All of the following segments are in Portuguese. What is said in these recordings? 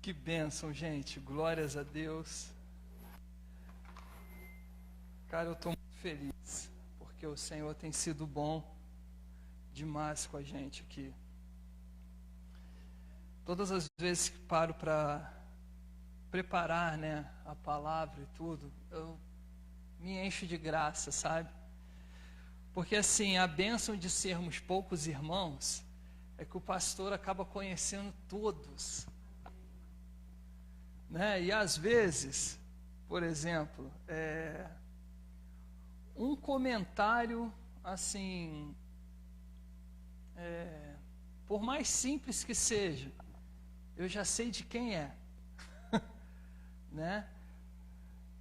Que bênção, gente. Glórias a Deus. Cara, eu estou muito feliz, porque o Senhor tem sido bom demais com a gente aqui. Todas as vezes que paro para preparar, né, a palavra e tudo, eu me encho de graça, sabe? Porque assim, a bênção de sermos poucos irmãos é que o pastor acaba conhecendo todos, né? E às vezes, por exemplo, um comentário assim, por mais simples que seja, eu já sei de quem é, né?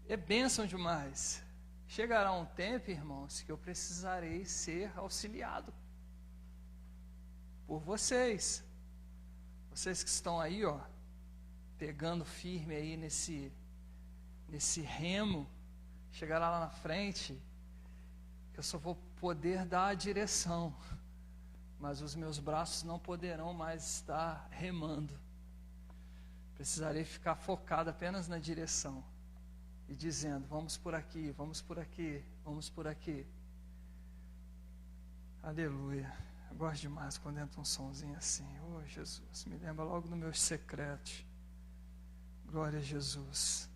É bênção demais. Chegará um tempo, irmãos, que eu precisarei ser auxiliado por vocês. Vocês que estão aí, ó, pegando firme aí nesse remo, chegará lá na frente, que eu só vou poder dar a direção, mas os meus braços não poderão mais estar remando. Precisarei ficar focado apenas na direção e dizendo, vamos por aqui, vamos por aqui, vamos por aqui. Aleluia. Eu gosto demais quando entra um sonzinho assim. Oh, Jesus, me lembra logo dos meus secretos. Glória a Jesus.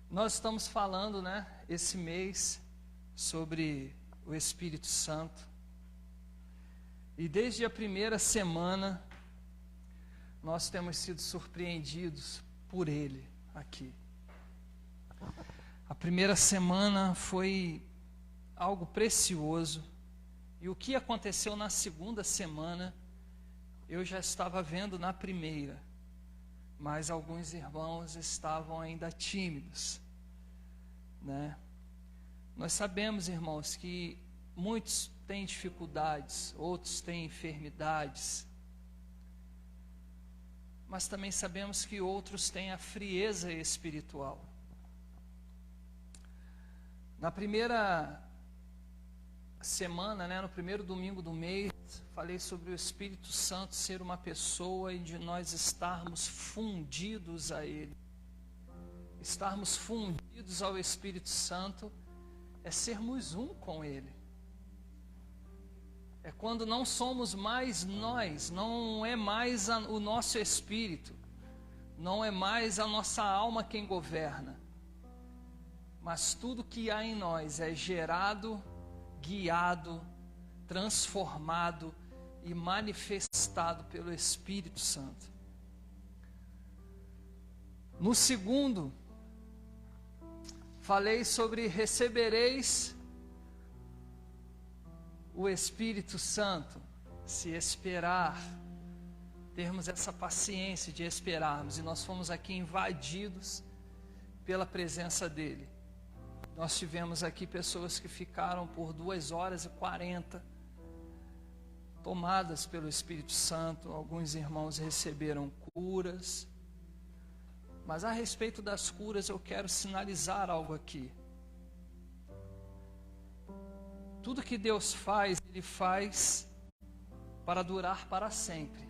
Nós estamos falando, né, esse mês sobre o Espírito Santo. E desde a primeira semana nós temos sido surpreendidos por Ele aqui. A primeira semana foi algo precioso, e o que aconteceu na segunda semana, eu já estava vendo na primeira, mas alguns irmãos estavam ainda tímidos, né? Nós sabemos, irmãos, que muitos têm dificuldades, outros têm enfermidades, mas também sabemos que outros têm a frieza espiritual. Na primeira semana, né, no primeiro domingo do mês, falei sobre o Espírito Santo ser uma pessoa e de nós estarmos fundidos a Ele. Estarmos fundidos ao Espírito Santo é sermos um com Ele. É quando não somos mais nós, não é mais o nosso espírito, não é mais a nossa alma quem governa, mas tudo que há em nós é gerado, guiado, transformado e manifestado pelo Espírito Santo. No segundo, falei sobre recebereis o Espírito Santo, se esperar, termos essa paciência de esperarmos, e nós fomos aqui invadidos pela presença dEle. Nós tivemos aqui pessoas que ficaram por 2h40 tomadas pelo Espírito Santo. Alguns irmãos receberam curas, mas a respeito das curas eu quero sinalizar algo aqui. Tudo que Deus faz, Ele faz para durar para sempre.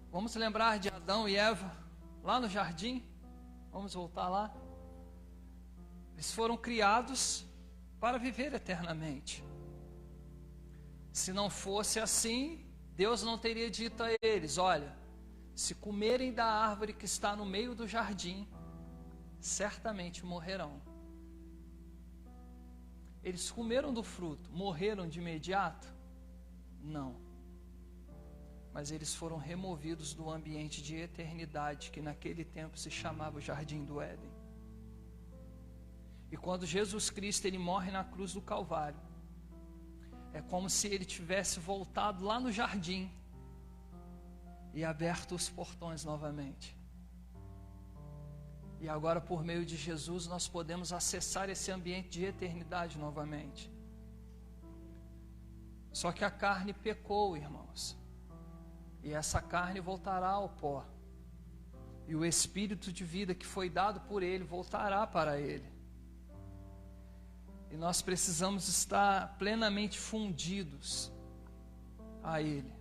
Vamos lembrar de Adão e Eva lá no jardim? Vamos voltar lá? Eles foram criados para viver eternamente. Se não fosse assim, Deus não teria dito a eles, olha, se comerem da árvore que está no meio do jardim, certamente morrerão. Eles comeram do fruto, morreram de imediato? Não. Mas eles foram removidos do ambiente de eternidade, que naquele tempo se chamava o Jardim do Éden. E quando Jesus Cristo ele morre na cruz do Calvário, é como se ele tivesse voltado lá no jardim e aberto os portões novamente. E agora, por meio de Jesus, nós podemos acessar esse ambiente de eternidade novamente. Só que a carne pecou, irmãos. E essa carne voltará ao pó. E o espírito de vida que foi dado por Ele voltará para Ele. E nós precisamos estar plenamente fundidos a ele.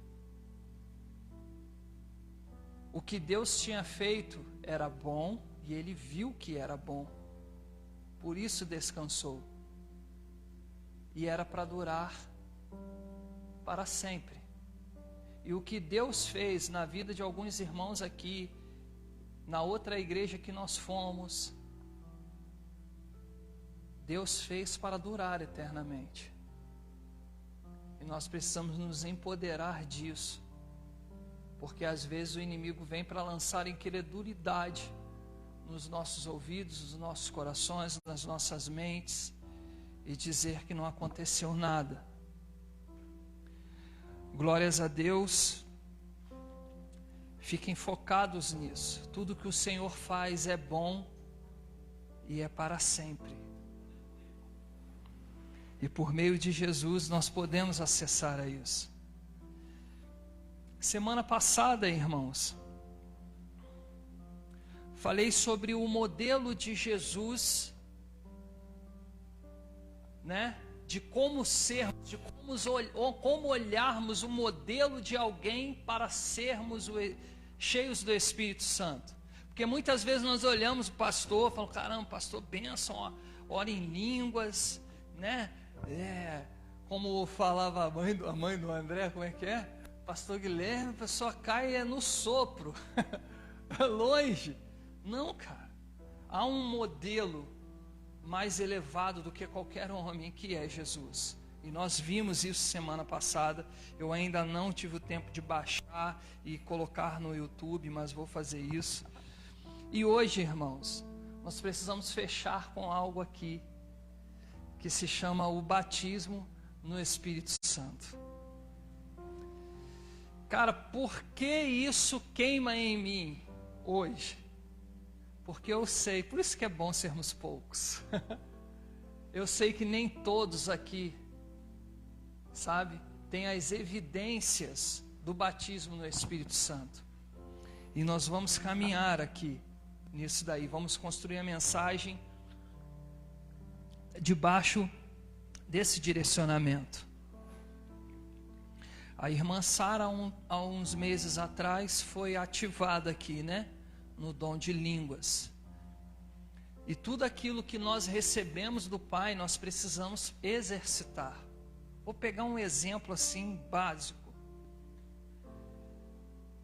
O que Deus tinha feito era bom e ele viu que era bom. Por isso descansou. E era para durar para sempre. E o que Deus fez na vida de alguns irmãos aqui, na outra igreja que nós fomos, Deus fez para durar eternamente. E nós precisamos nos empoderar disso. Porque às vezes o inimigo vem para lançar incredulidade nos nossos ouvidos, nos nossos corações, nas nossas mentes, e dizer que não aconteceu nada. Glórias a Deus. Fiquem focados nisso. Tudo que o Senhor faz é bom e é para sempre. E por meio de Jesus nós podemos acessar a isso. Semana passada, irmãos, falei sobre o modelo de Jesus, né? De como sermos, de como olharmos o modelo de alguém para sermos cheios do Espírito Santo. Porque muitas vezes nós olhamos o pastor, falamos, caramba, pastor, bênção, ó, ora em línguas, né? Como falava a mãe do André, como é que é? Pastor Guilherme, a pessoa cai no sopro, longe. Não, cara, há um modelo mais elevado do que qualquer homem, que é Jesus. E nós vimos isso semana passada. Eu ainda não tive o tempo de baixar e colocar no YouTube, mas vou fazer isso. E hoje, irmãos, nós precisamos fechar com algo aqui, que se chama o batismo no Espírito Santo. Cara, por que isso queima em mim hoje? Porque eu sei, por isso que é bom sermos poucos. Eu sei que nem todos aqui, sabe, têm as evidências do batismo no Espírito Santo. E nós vamos caminhar aqui nisso daí, vamos construir a mensagem debaixo desse direcionamento. A irmã Sara, há uns meses atrás, foi ativada aqui, né? No dom de línguas. E tudo aquilo que nós recebemos do Pai, nós precisamos exercitar. Vou pegar um exemplo assim, básico.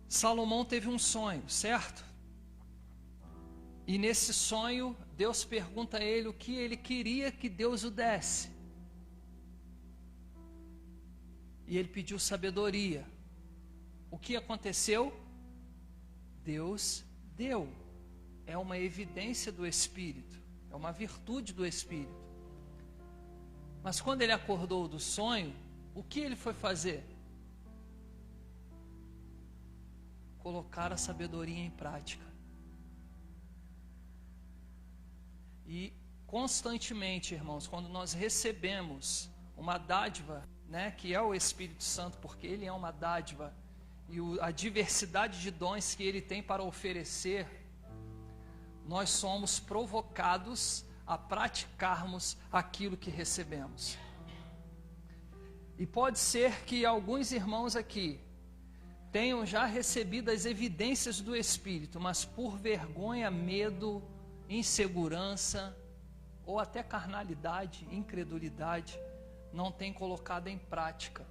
Salomão teve um sonho, certo? E nesse sonho, Deus pergunta a ele o que ele queria que Deus o desse. E ele pediu sabedoria. O que aconteceu? Deus deu. É uma evidência do Espírito, é uma virtude do Espírito. Mas quando ele acordou do sonho, o que ele foi fazer? Colocar a sabedoria em prática. E constantemente, irmãos, quando nós recebemos uma dádiva, né, que é o Espírito Santo, porque ele é uma dádiva, e a diversidade de dons que ele tem para oferecer, nós somos provocados a praticarmos aquilo que recebemos. E pode ser que alguns irmãos aqui tenham já recebido as evidências do Espírito, mas por vergonha, medo, insegurança, ou até carnalidade, incredulidade, não tem colocado em prática.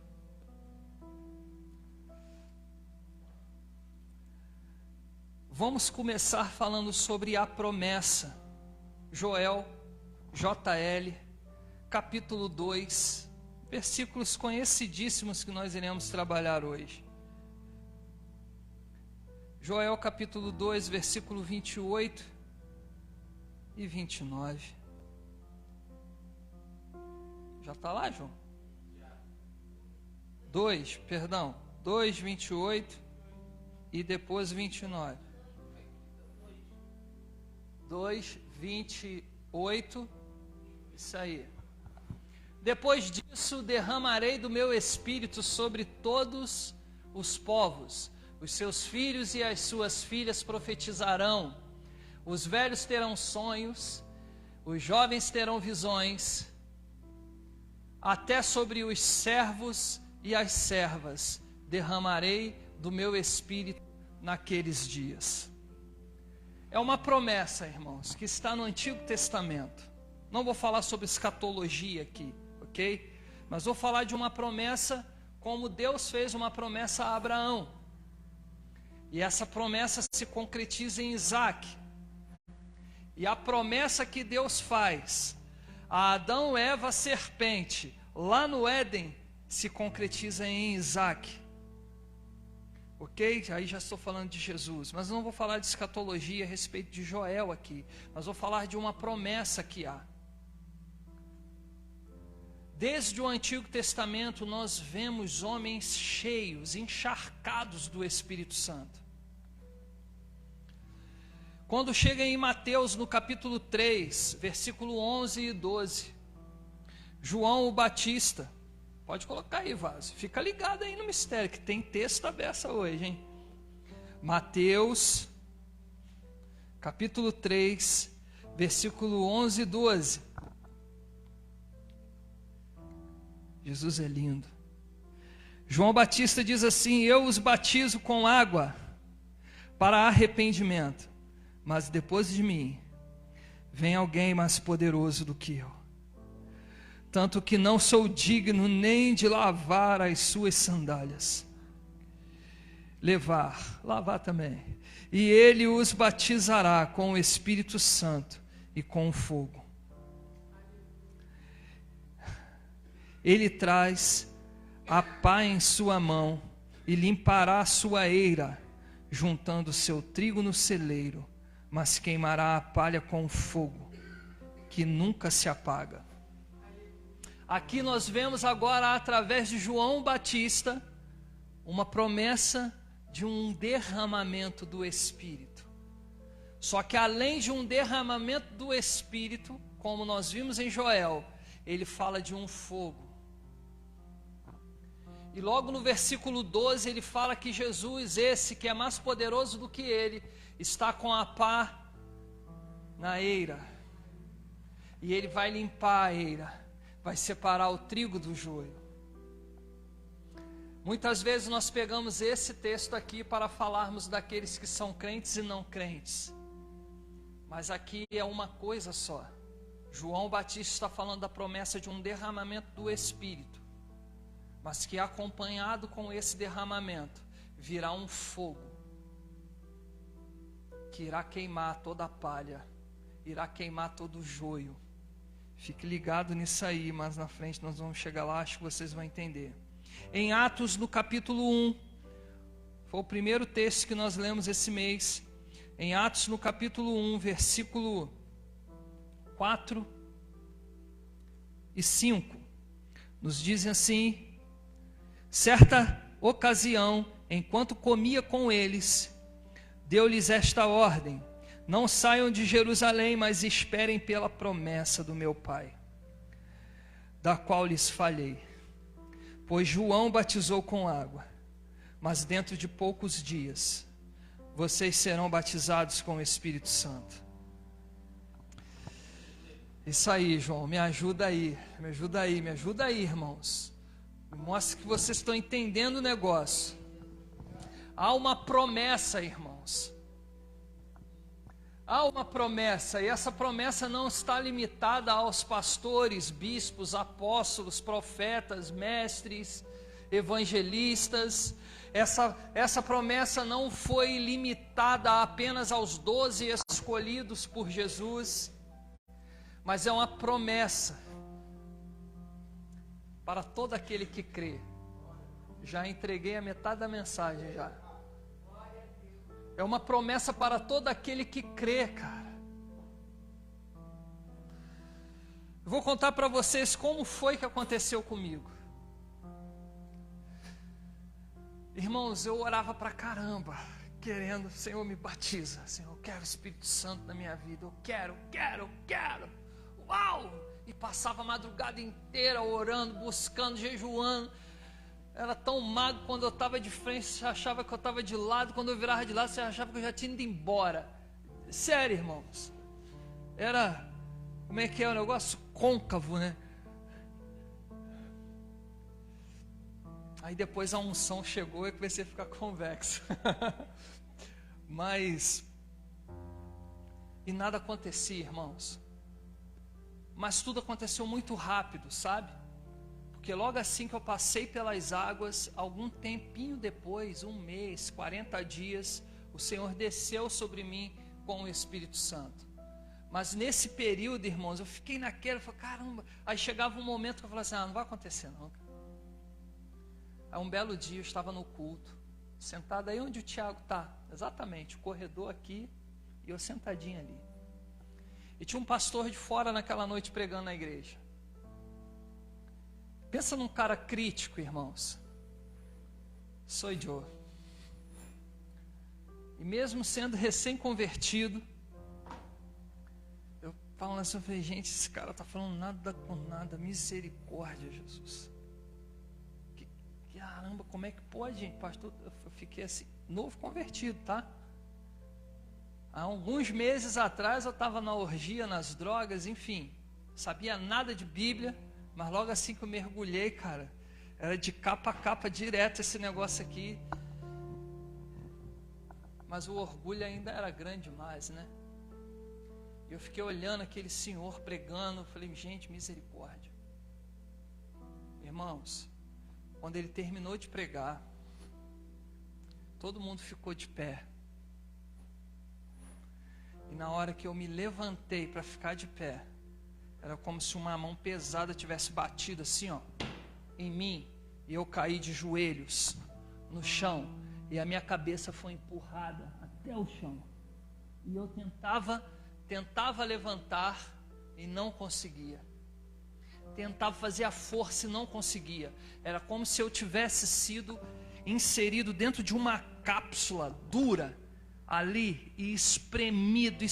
Vamos começar falando sobre a promessa. Joel, JL, capítulo 2, versículos conhecidíssimos que nós iremos trabalhar hoje. Joel capítulo 2, versículo 28 e 29. Já está lá, João? 2, 28 e depois 29. 2, 28, isso aí. Depois disso derramarei do meu espírito sobre todos os povos. Os seus filhos e as suas filhas profetizarão. Os velhos terão sonhos, os jovens terão visões. Até sobre os servos e as servas, derramarei do meu espírito naqueles dias. É uma promessa, irmãos, que está no Antigo Testamento. Não vou falar sobre escatologia aqui, ok? Mas vou falar de uma promessa como Deus fez uma promessa a Abraão. E essa promessa se concretiza em Isaac. E a promessa que Deus faz a Adão, Eva, serpente, lá no Éden, se concretiza em Isaac. Ok? Aí já estou falando de Jesus, mas não vou falar de escatologia a respeito de Joel aqui, mas vou falar de uma promessa que há. Desde o Antigo Testamento nós vemos homens cheios, encharcados do Espírito Santo. Quando chega em Mateus no capítulo 3, versículo 11 e 12, João o Batista, pode colocar aí, Vaso, fica ligado aí no mistério, que tem texto à beça hoje, hein? Mateus, capítulo 3, versículo 11 e 12. Jesus é lindo. João Batista diz assim: eu os batizo com água para arrependimento, mas depois de mim vem alguém mais poderoso do que eu, tanto que não sou digno nem de lavar as suas sandálias. Lavar também. E ele os batizará com o Espírito Santo e com o fogo. Ele traz a pá em sua mão e limpará a sua eira, juntando seu trigo no celeiro, mas queimará a palha com fogo, que nunca se apaga. Aqui nós vemos agora, através de João Batista, uma promessa de um derramamento do Espírito. Só que além de um derramamento do Espírito, como nós vimos em Joel, ele fala de um fogo. E logo no versículo 12 ele fala que Jesus, esse que é mais poderoso do que ele, está com a pá na eira. E ele vai limpar a eira, vai separar o trigo do joio. Muitas vezes nós pegamos esse texto aqui para falarmos daqueles que são crentes e não crentes. Mas aqui é uma coisa só. João Batista está falando da promessa de um derramamento do Espírito, mas que acompanhado com esse derramamento virá um fogo que irá queimar toda a palha, irá queimar todo o joio. Fique ligado nisso aí, mas na frente nós vamos chegar lá, acho que vocês vão entender. Em Atos, no capítulo 1, foi o primeiro texto que nós lemos esse mês. Em Atos, no capítulo 1, versículo 4 e 5, nos dizem assim: certa ocasião, enquanto comia com eles, deu-lhes esta ordem: não saiam de Jerusalém, mas esperem pela promessa do meu Pai, da qual lhes falei. Pois João batizou com água, mas dentro de poucos dias vocês serão batizados com o Espírito Santo. Isso aí, João, me ajuda aí, irmãos. Mostra que vocês estão entendendo o negócio. Há uma promessa, irmãos. Há uma promessa, e essa promessa não está limitada aos pastores, bispos, apóstolos, profetas, mestres, evangelistas. Essa promessa não foi limitada apenas aos 12 escolhidos por Jesus, mas é uma promessa para todo aquele que crê. Já entreguei a metade da mensagem já. É uma promessa para todo aquele que crê, cara. Eu vou contar para vocês como foi que aconteceu comigo. Irmãos, eu orava pra caramba, querendo: Senhor, me batiza. Senhor, eu quero o Espírito Santo na minha vida. Eu quero. Uau! E passava a madrugada inteira orando, buscando, jejuando. Era tão magro, quando eu estava de frente, você achava que eu estava de lado. Quando eu virava de lado, você achava que eu já tinha ido embora. Sério, irmãos. Era, como é que é o negócio? Côncavo, né? Aí depois a unção chegou e eu comecei a ficar convexo. E nada acontecia, irmãos. Mas tudo aconteceu muito rápido, sabe? Porque logo assim que eu passei pelas águas, algum tempinho depois, 1 mês, 40 dias, o Senhor desceu sobre mim com o Espírito Santo. Mas nesse período, irmãos, eu fiquei naquela, eu falei, caramba. Aí chegava um momento que eu falava assim, não vai acontecer não, cara. Aí um belo dia eu estava no culto, sentado aí onde o Tiago está, exatamente, o corredor aqui, e eu sentadinho ali. E tinha um pastor de fora naquela noite pregando na igreja. Pensa num cara crítico, irmãos. Sou eu. E mesmo sendo recém-convertido, eu falando assim, eu falei, gente, esse cara está falando nada com nada, misericórdia, Jesus. Caramba, como é que pode, gente? Pastor, eu fiquei assim, novo convertido, tá? Há alguns meses atrás eu estava na orgia, nas drogas, enfim, sabia nada de Bíblia, mas logo assim que eu mergulhei, cara, era de capa a capa direto esse negócio aqui. Mas o orgulho ainda era grande demais, né? E eu fiquei olhando aquele senhor pregando, eu falei, gente, misericórdia. Irmãos, quando ele terminou de pregar, todo mundo ficou de pé. E na hora que eu me levantei para ficar de pé, era como se uma mão pesada tivesse batido assim, ó, em mim. E eu caí de joelhos no chão. E a minha cabeça foi empurrada até o chão. E eu tentava levantar e não conseguia. Tentava fazer a força e não conseguia. Era como se eu tivesse sido inserido dentro de uma cápsula dura ali e espremido,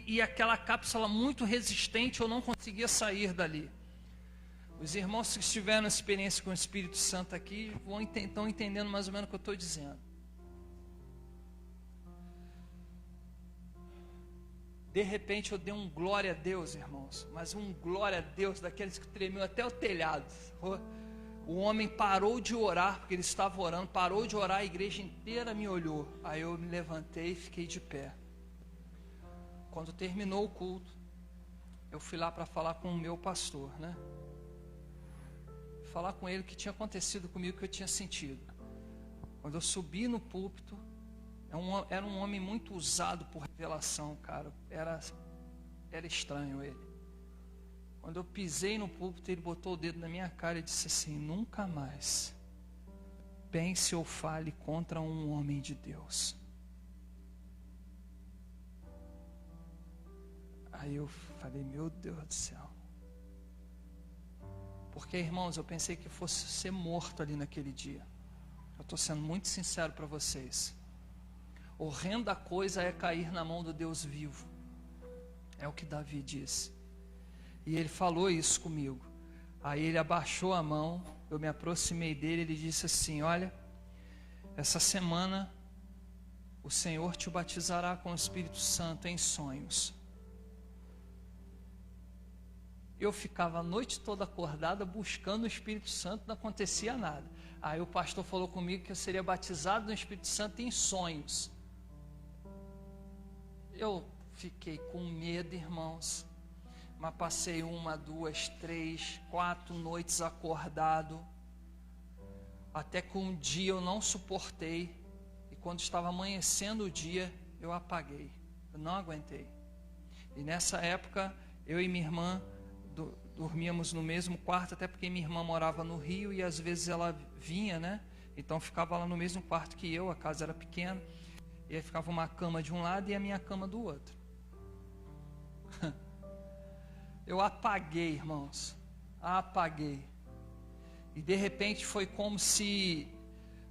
e aquela cápsula muito resistente, eu não conseguia sair dali. Os irmãos que estiveram experiência com o Espírito Santo aqui estão entendendo mais ou menos o que eu estou dizendo. De repente eu dei um glória a Deus, irmãos, mas um glória a Deus daqueles que tremeu até o telhado. O homem parou de orar, porque ele estava orando, parou de orar, a igreja inteira me olhou. Aí eu me levantei e fiquei de pé. Quando terminou o culto, eu fui lá para falar com o meu pastor, né? Falar com ele o que tinha acontecido comigo, o que eu tinha sentido. Quando eu subi no púlpito, era um homem muito usado por revelação, cara. Era estranho ele. Quando eu pisei no púlpito, ele botou o dedo na minha cara e disse assim: nunca mais pense ou fale contra um homem de Deus. Aí eu falei, meu Deus do céu. Porque, irmãos, eu pensei que fosse ser morto ali naquele dia. Eu estou sendo muito sincero para vocês. Horrenda coisa é cair na mão do Deus vivo. É o que Davi disse. E ele falou isso comigo. Aí ele abaixou a mão, eu me aproximei dele, ele disse assim: olha, essa semana o Senhor te batizará com o Espírito Santo em sonhos. Eu ficava a noite toda acordada buscando o Espírito Santo, não acontecia nada. Aí o pastor falou comigo que eu seria batizado no Espírito Santo em sonhos. Eu fiquei com medo, irmãos, mas passei 1, 2, 3, 4 noites acordado, até que um dia eu não suportei, e quando estava amanhecendo o dia, eu apaguei, eu não aguentei. E nessa época, eu e minha irmã dormíamos no mesmo quarto, até porque minha irmã morava no Rio, e às vezes ela vinha, né? Então ficava lá no mesmo quarto que eu, a casa era pequena, e aí ficava uma cama de um lado e a minha cama do outro. Eu apaguei, irmãos, apaguei. E de repente foi como se...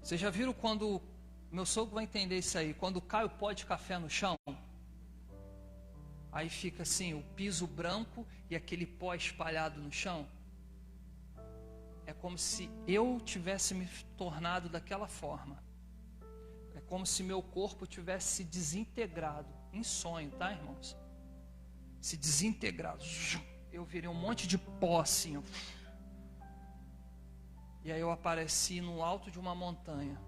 Vocês já viram quando... Meu sogro vai entender isso aí. Quando cai o pó de café no chão, aí fica assim, o piso branco e aquele pó espalhado no chão. É como se eu tivesse me tornado daquela forma. É como se meu corpo tivesse se desintegrado. Em sonho, tá, irmãos? Se desintegrado. Eu virei um monte de pó assim, ó. E aí eu apareci no alto de uma montanha.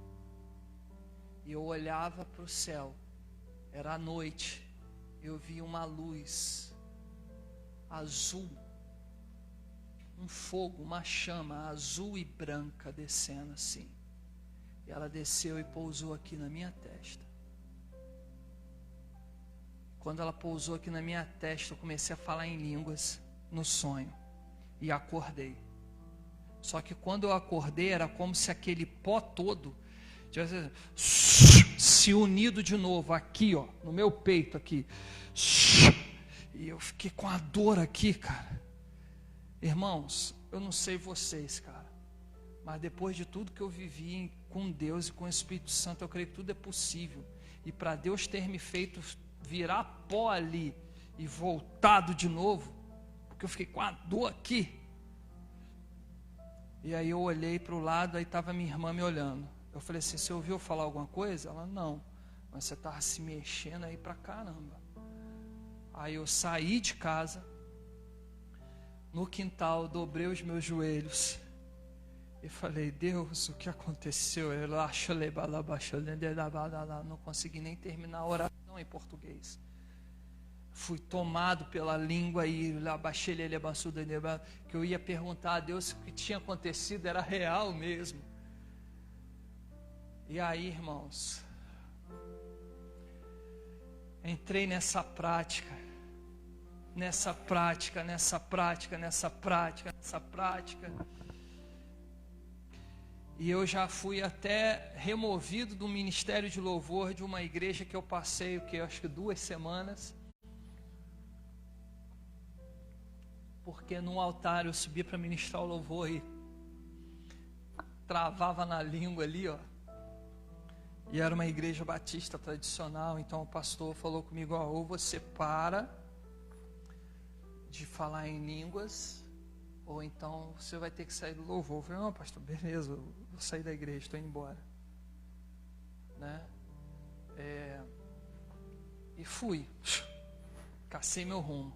E eu olhava para o céu. Era a noite. Eu vi uma luz azul. Um fogo, uma chama azul e branca descendo assim. E ela desceu e pousou aqui na minha testa. Quando ela pousou aqui na minha testa, eu comecei a falar em línguas no sonho. E acordei. Só que quando eu acordei, era como se aquele pó todo tivesse se unido de novo, aqui, ó, no meu peito, aqui. E eu fiquei com a dor aqui, cara. Irmãos, eu não sei vocês, cara, mas depois de tudo que eu vivi com Deus e com o Espírito Santo, eu creio que tudo é possível. E para Deus ter me feito virar pó ali e voltado de novo, porque eu fiquei com a dor aqui. E aí eu olhei para o lado, aí estava minha irmã me olhando. Eu falei assim, você ouviu falar alguma coisa? Ela, não. Mas você estava se mexendo aí para caramba. Aí eu saí de casa, no quintal, dobrei os meus joelhos e falei, Deus, o que aconteceu? Não consegui nem terminar a oração em português. Fui tomado pela língua e que eu ia perguntar a Deus se o que tinha acontecido era real mesmo. E aí, irmãos, entrei nessa prática. E eu já fui até removido do ministério de louvor de uma igreja que eu passei, acho que 2 semanas. Porque no altar eu subia para ministrar o louvor e travava na língua ali, ó. E era uma igreja batista tradicional, então o pastor falou comigo, ó, ou você para de falar em línguas, ou então você vai ter que sair do louvor. Eu falei, não, pastor, beleza, eu vou sair da igreja, estou indo embora. Né? E fui, cacei meu rumo.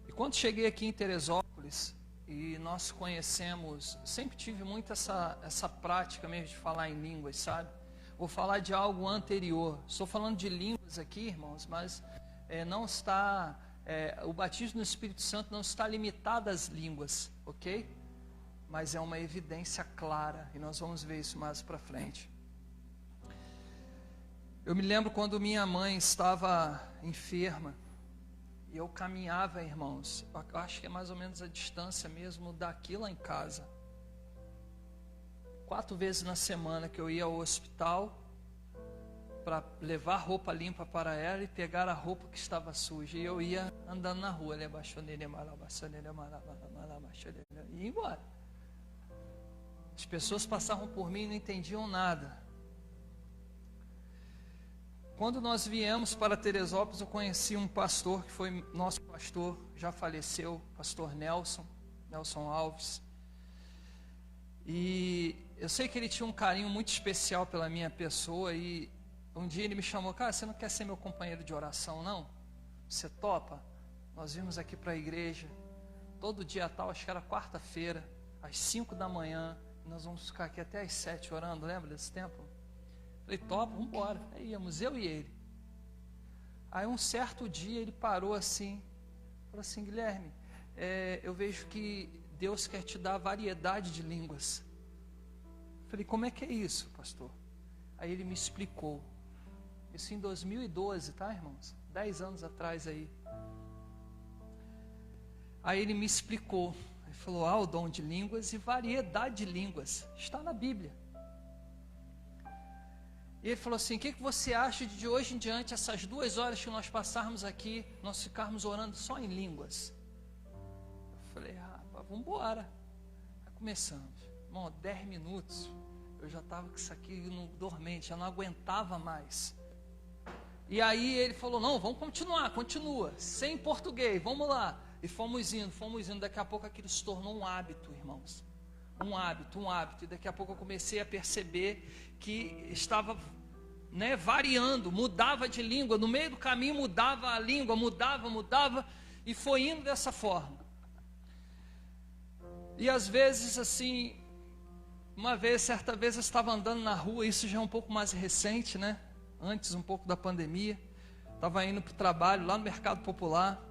E quando cheguei aqui em Teresópolis, e nós conhecemos, sempre tive muito essa prática mesmo de falar em línguas, sabe? Vou falar de algo anterior. Estou falando de línguas aqui, irmãos, mas não está, o batismo no Espírito Santo não está limitado às línguas, ok? Mas é uma evidência clara, e nós vamos ver isso mais para frente. Eu me lembro quando minha mãe estava enferma, e eu caminhava, irmãos, eu acho que é mais ou menos a distância mesmo daqui lá em casa. 4 vezes na semana que eu ia ao hospital para levar roupa limpa para ela e pegar a roupa que estava suja. E eu ia andando na rua, e ia embora. As pessoas passavam por mim e não entendiam nada. Quando nós viemos para Teresópolis, eu conheci um pastor que foi nosso pastor, já faleceu, pastor Nelson Alves. E eu sei que ele tinha um carinho muito especial pela minha pessoa, e um dia ele me chamou, cara, você não quer ser meu companheiro de oração, não? Você topa? Nós vimos aqui para a igreja, todo dia tal, acho que era quarta-feira, às 5 da manhã, nós vamos ficar aqui até às 7 orando, lembra desse tempo? Falei, topa, vamos embora. Aí íamos, eu e ele. Aí um certo dia ele parou assim, falou assim, Guilherme, eu vejo que Deus quer te dar variedade de línguas. Falei, como é que é isso, pastor? Aí ele me explicou. Isso em 2012, tá, irmãos? 10 anos atrás aí. Aí ele me explicou. Ele falou, o dom de línguas e variedade de línguas. Está na Bíblia. E ele falou assim, o que você acha de hoje em diante, essas 2 horas que nós passarmos aqui, nós ficarmos orando só em línguas? Eu falei, vamos embora. Aí começamos. Irmão, 10 minutos, eu já estava com isso aqui no dormente, já não aguentava mais. E aí ele falou, não, vamos continua, sem português, vamos lá. E fomos indo, daqui a pouco aquilo se tornou um hábito, irmãos. Um hábito, e daqui a pouco eu comecei a perceber que estava, variando, mudava de língua, no meio do caminho mudava a língua, mudava, e foi indo dessa forma. E às vezes assim, certa vez eu estava andando na rua, isso já é um pouco mais recente, né? Antes um pouco da pandemia. Estava indo para o trabalho lá no Mercado Popular,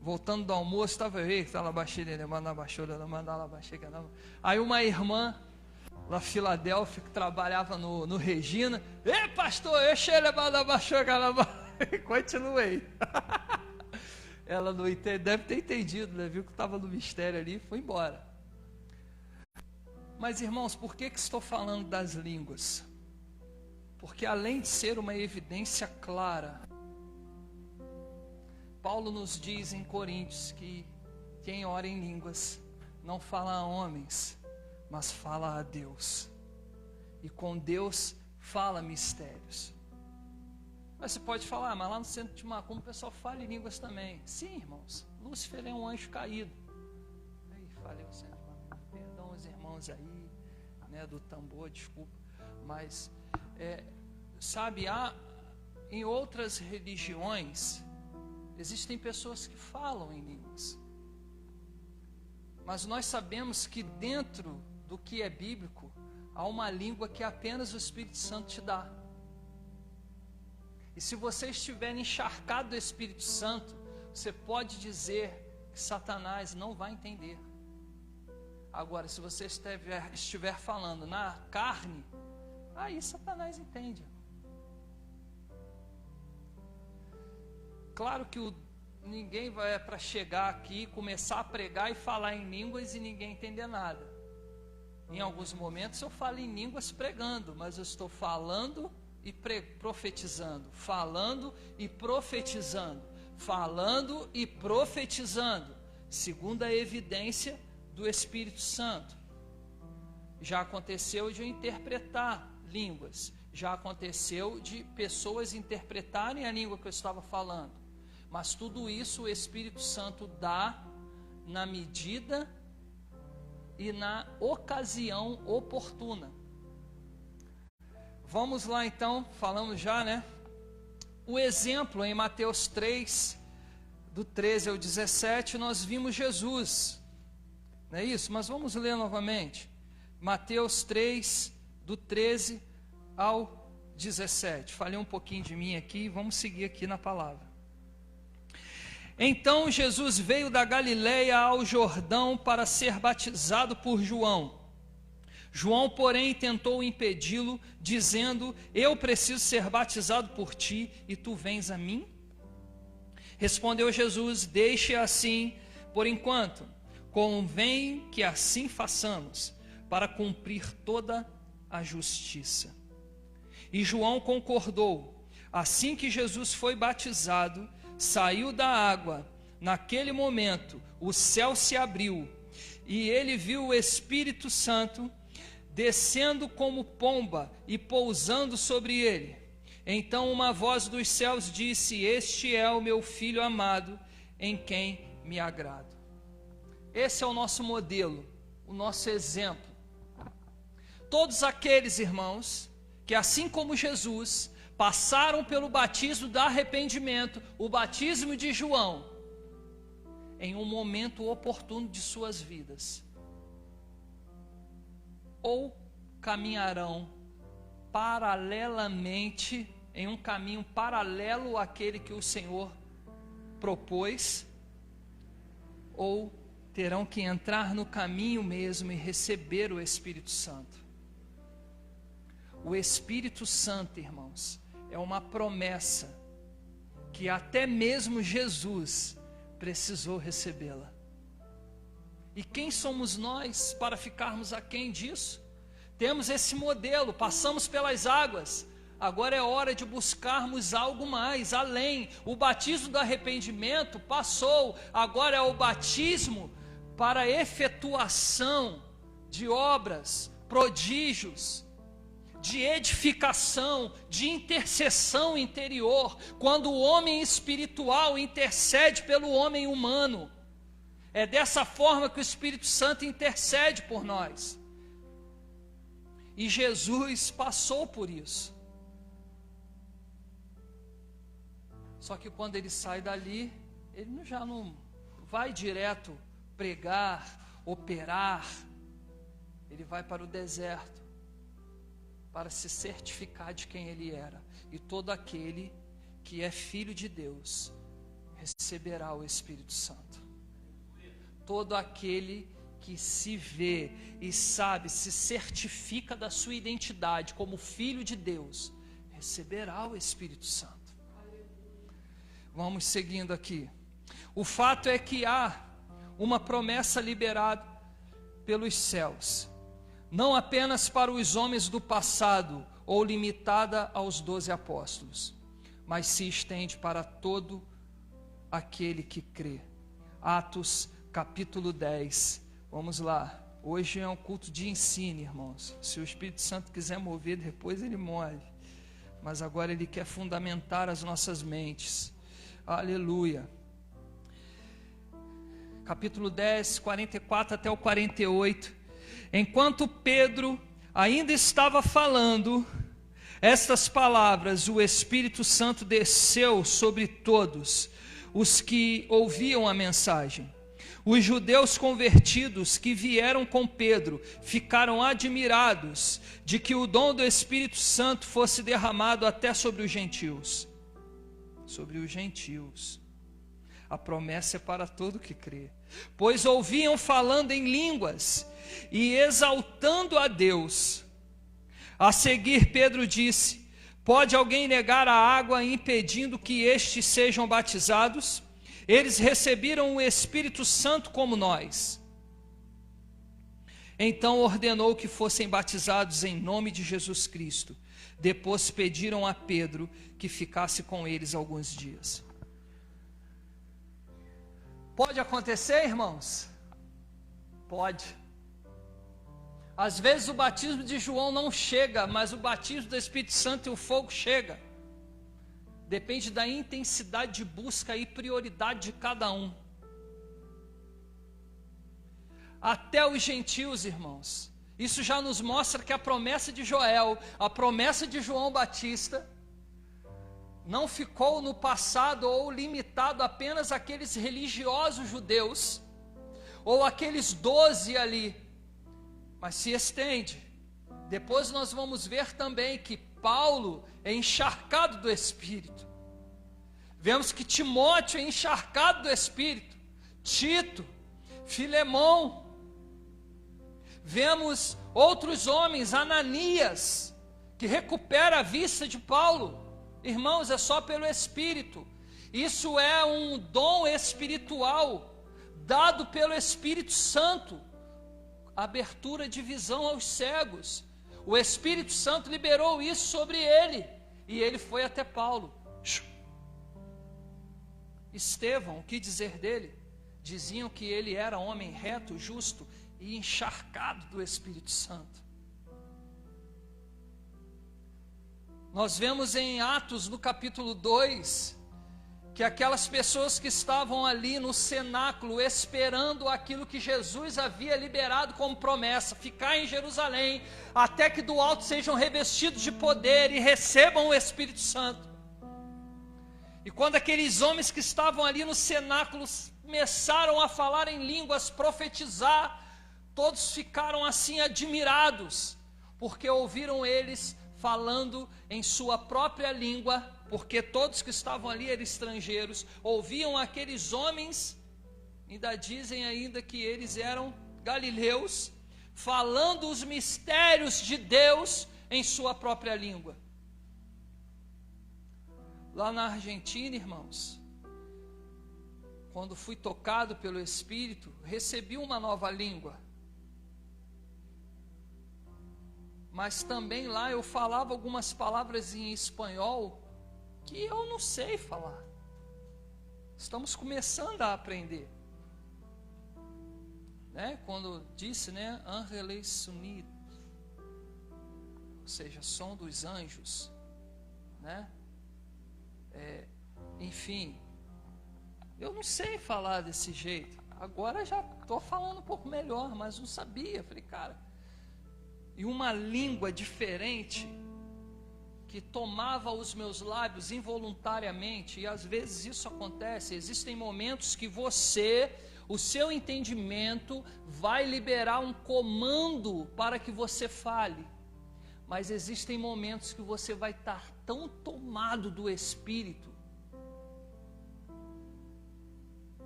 voltando do almoço, estava eu, aí uma irmã da Filadélfia, que trabalhava no Regina, ei pastor, e continuei. Ela não entende, deve ter entendido, né? Viu que estava no mistério ali e foi embora. Mas irmãos, por que estou falando das línguas? Porque além de ser uma evidência clara, Paulo nos diz em Coríntios que quem ora em línguas não fala a homens, mas fala a Deus. E com Deus fala mistérios. Mas você pode falar, mas lá no centro de Macumba o pessoal fala em línguas também. Sim, irmãos, Lúcifer é um anjo caído. Aí, falei o centro de Macumba, perdão os irmãos aí, né, do tambor, desculpa. Mas, sabe, em outras religiões, existem pessoas que falam em línguas. Mas nós sabemos que dentro do que é bíblico, há uma língua que apenas o Espírito Santo te dá. E se você estiver encharcado do Espírito Santo, você pode dizer que Satanás não vai entender. Agora, se você estiver falando na carne, aí Satanás entende. Claro que ninguém vai para chegar aqui, começar a pregar e falar em línguas e ninguém entender nada. Em alguns momentos eu falo em línguas pregando, mas eu estou falando e profetizando, falando e profetizando, falando e profetizando, segundo a evidência do Espírito Santo. Já aconteceu de eu interpretar línguas, já aconteceu de pessoas interpretarem a língua que eu estava falando, mas tudo isso o Espírito Santo dá na medida e na ocasião oportuna. Vamos lá então, falamos já, né? O exemplo em Mateus 3, do 13 ao 17, nós vimos Jesus, não é isso? Mas vamos ler novamente. Mateus 3, do 13 ao 17. Falei um pouquinho de mim aqui, vamos seguir aqui na palavra. Então Jesus veio da Galileia ao Jordão para ser batizado por João. João, porém, tentou impedi-lo, dizendo: eu preciso ser batizado por ti, e tu vens a mim? Respondeu Jesus: deixe assim por enquanto, convém que assim façamos, para cumprir toda a justiça. E João concordou. Assim que Jesus foi batizado, saiu da água. Naquele momento, o céu se abriu, e ele viu o Espírito Santo descendo como pomba e pousando sobre ele. Então uma voz dos céus disse: este é o meu filho amado, em quem me agrado. Esse é o nosso modelo, o nosso exemplo. Todos aqueles irmãos que, assim como Jesus, passaram pelo batismo do arrependimento, o batismo de João, em um momento oportuno de suas vidas, ou caminharão paralelamente, em um caminho paralelo àquele que o Senhor propôs, ou terão que entrar no caminho mesmo e receber o Espírito Santo. O Espírito Santo, irmãos, é uma promessa que até mesmo Jesus precisou recebê-la. E quem somos nós para ficarmos aquém disso? Temos esse modelo, passamos pelas águas, agora é hora de buscarmos algo mais, além. O batismo do arrependimento passou, agora é o batismo para a efetuação de obras, prodígios, de edificação, de intercessão interior, quando o homem espiritual intercede pelo homem humano. É dessa forma que o Espírito Santo intercede por nós. E Jesus passou por isso. Só que quando ele sai dali, ele já não vai direto pregar, operar. ele vai para o deserto para se certificar de quem ele era. E todo aquele que é filho de Deus receberá o Espírito Santo. Todo aquele que se vê e sabe, se certifica da sua identidade como filho de Deus, receberá o Espírito Santo. Vamos seguindo aqui. O fato é que há uma promessa liberada pelos céus, não apenas para os homens do passado, ou limitada aos 12 apóstolos, mas se estende para todo aquele que crê. Atos capítulo 10, vamos lá. Hoje é um culto de ensino, irmãos. Se o Espírito Santo quiser mover, depois ele move, mas agora ele quer fundamentar as nossas mentes. Aleluia. Capítulo 10, 44 até o 48. Enquanto Pedro ainda estava falando estas palavras, o Espírito Santo desceu sobre todos os que ouviam a mensagem. Os judeus convertidos que vieram com Pedro ficaram admirados de que o dom do Espírito Santo fosse derramado até sobre os gentios. Sobre os gentios. A promessa é para todo que crê. Pois ouviam falando em línguas e exaltando a Deus. A seguir Pedro disse: pode alguém negar a água impedindo que estes sejam batizados? Eles receberam o Espírito Santo como nós. Então ordenou que fossem batizados em nome de Jesus Cristo. Depois pediram a Pedro que ficasse com eles alguns dias. Pode acontecer, irmãos? Pode. Às vezes o batismo de João não chega, mas o batismo do Espírito Santo e o fogo chega. Depende da intensidade de busca e prioridade de cada um. Até os gentios, irmãos. Isso já nos mostra que a promessa de Joel, a promessa de João Batista, não ficou no passado ou limitado apenas àqueles religiosos judeus, ou aqueles 12 ali, mas se estende. Depois nós vamos ver também que Paulo é encharcado do Espírito. Vemos que Timóteo é encharcado do Espírito, Tito, Filemão. Vemos outros homens, Ananias, que recupera a vista de Paulo. Irmãos, é só pelo Espírito. Isso é um dom espiritual dado pelo Espírito Santo. Abertura de visão aos cegos. O Espírito Santo liberou isso sobre ele. E ele foi até Paulo. Estevão, o que dizer dele? Diziam que ele era homem reto, justo e encharcado do Espírito Santo. Nós vemos em Atos, no capítulo 2, que aquelas pessoas que estavam ali no cenáculo, esperando aquilo que Jesus havia liberado como promessa, ficar em Jerusalém, até que do alto sejam revestidos de poder e recebam o Espírito Santo. E quando aqueles homens que estavam ali no cenáculo começaram a falar em línguas, profetizar, todos ficaram assim admirados, porque ouviram eles falando em sua própria língua, porque todos que estavam ali eram estrangeiros, ouviam aqueles homens, ainda dizem ainda que eles eram galileus, falando os mistérios de Deus em sua própria língua. Lá na Argentina, irmãos, quando fui tocado pelo Espírito, recebi uma nova língua. Mas também lá eu falava algumas palavras em espanhol que eu não sei falar. Estamos começando a aprender. Né? Quando disse, né, Ángeles Unidos, ou seja, som dos anjos, né? Enfim, eu não sei falar desse jeito. Agora já estou falando um pouco melhor, mas não sabia. Falei, cara, e uma língua diferente que tomava os meus lábios involuntariamente, e às vezes isso acontece. Existem momentos que você O seu entendimento vai liberar um comando para que você fale. Mas existem momentos que você vai estar tão tomado do Espírito,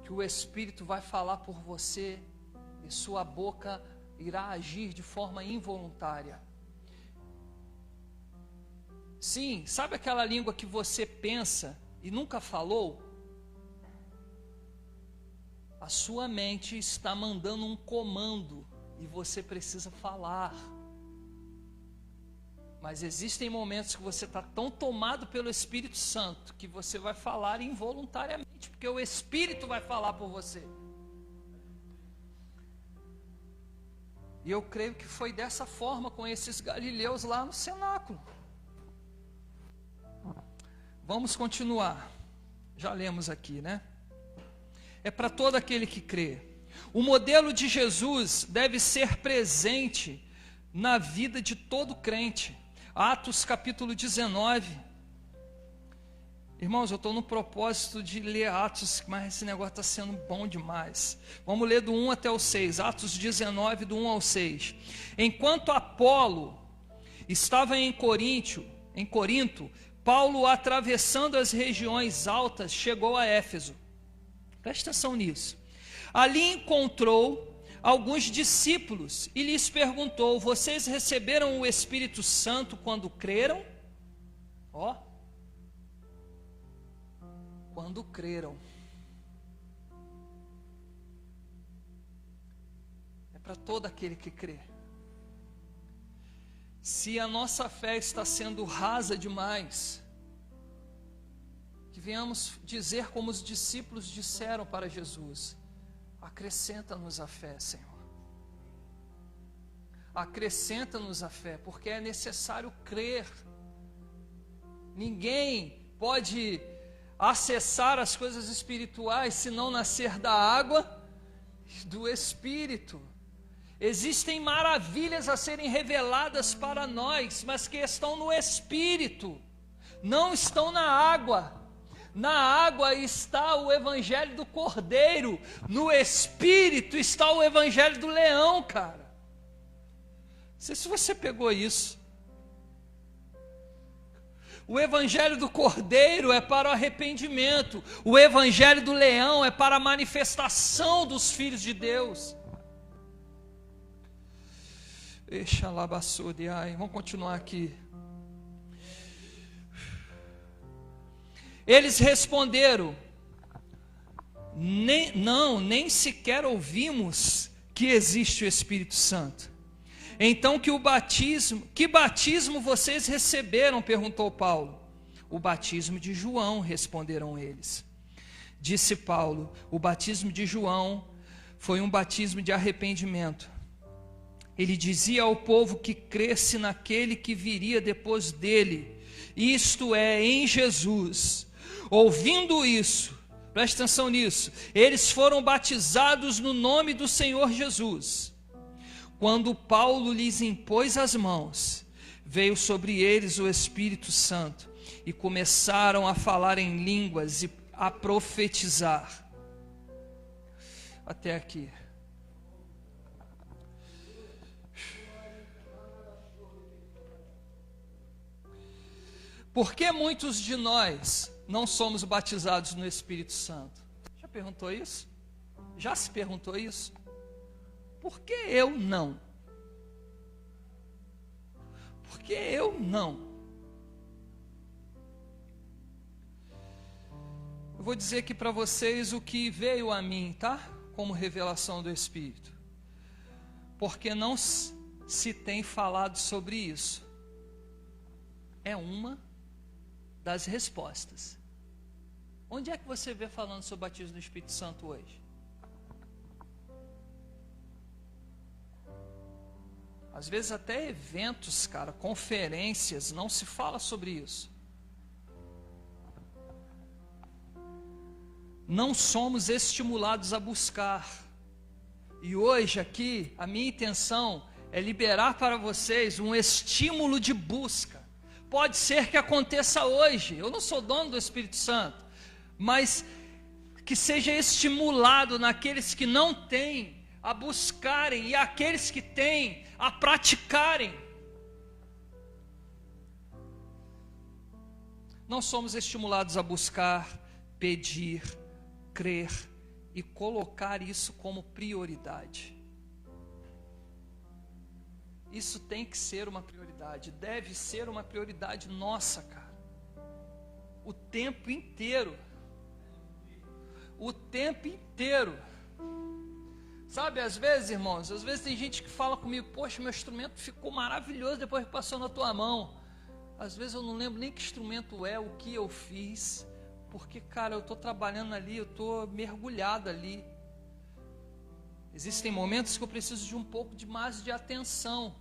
que o Espírito vai falar por você e sua boca irá agir de forma involuntária. Sim, sabe aquela língua que você pensa e nunca falou? A sua mente está mandando um comando e você precisa falar. Mas existem momentos que você está tão tomado pelo Espírito Santo que você vai falar involuntariamente, porque o Espírito vai falar por você. E eu creio que foi dessa forma com esses galileus lá no cenáculo. Vamos continuar. Já lemos aqui, né? É para todo aquele que crê. O modelo de Jesus deve ser presente na vida de todo crente. Atos capítulo 19. Irmãos, eu estou no propósito de ler Atos, mas esse negócio está sendo bom demais. Vamos ler do 1 até o 6. Atos 19, do 1 ao 6. Enquanto Apolo estava em Corinto, Paulo, atravessando as regiões altas, chegou a Éfeso. Presta atenção nisso. Ali encontrou alguns discípulos e lhes perguntou: vocês receberam o Espírito Santo quando creram? Quando creram. É para todo aquele que crê. Se a nossa fé está sendo rasa demais, que venhamos dizer como os discípulos disseram para Jesus: acrescenta-nos a fé, Senhor. Acrescenta-nos a fé, porque é necessário crer. Ninguém pode acessar as coisas espirituais se não nascer da água e do Espírito. Existem maravilhas a serem reveladas para nós, mas que estão no Espírito, não estão na água. Na água está o evangelho do Cordeiro, no Espírito está o evangelho do leão, cara. Não sei se você pegou isso. O evangelho do Cordeiro é para o arrependimento, o evangelho do leão é para a manifestação dos filhos de Deus. Vamos continuar aqui. Eles responderam: nem sequer ouvimos que existe o Espírito Santo. Então que batismo vocês receberam? Perguntou Paulo. O batismo de João, responderam eles. Disse Paulo: o batismo de João foi um batismo de arrependimento. Ele dizia ao povo que cresce naquele que viria depois dele, isto é, em Jesus. Ouvindo isso, preste atenção nisso, eles foram batizados no nome do Senhor Jesus. Quando Paulo lhes impôs as mãos, veio sobre eles o Espírito Santo e começaram a falar em línguas e a profetizar. Até aqui. Por que muitos de nós não somos batizados no Espírito Santo? Já perguntou isso? Já se perguntou isso? Por que eu não? Por que eu não? Eu vou dizer aqui para vocês o que veio a mim, tá? Como revelação do Espírito. Porque não se tem falado sobre isso. É uma das respostas. Onde é que você vê falando sobre o batismo do Espírito Santo hoje? Às vezes até eventos, cara, conferências, não se fala sobre isso. Não somos estimulados a buscar. E hoje aqui, a minha intenção é liberar para vocês um estímulo de busca. Pode ser que aconteça hoje. Eu não sou dono do Espírito Santo, mas que seja estimulado naqueles que não têm a buscarem e aqueles que têm a praticarem. Não somos estimulados a buscar, pedir, crer e colocar isso como prioridade. Isso tem que ser uma prioridade, deve ser uma prioridade nossa, cara. O tempo inteiro. O tempo inteiro. Sabe, às vezes, irmãos, às vezes tem gente que fala comigo, poxa, meu instrumento ficou maravilhoso depois que passou na tua mão. Às vezes eu não lembro nem que instrumento é, o que eu fiz, porque, cara, eu estou trabalhando ali, eu estou mergulhado ali. Existem momentos que eu preciso de um pouco de mais de atenção,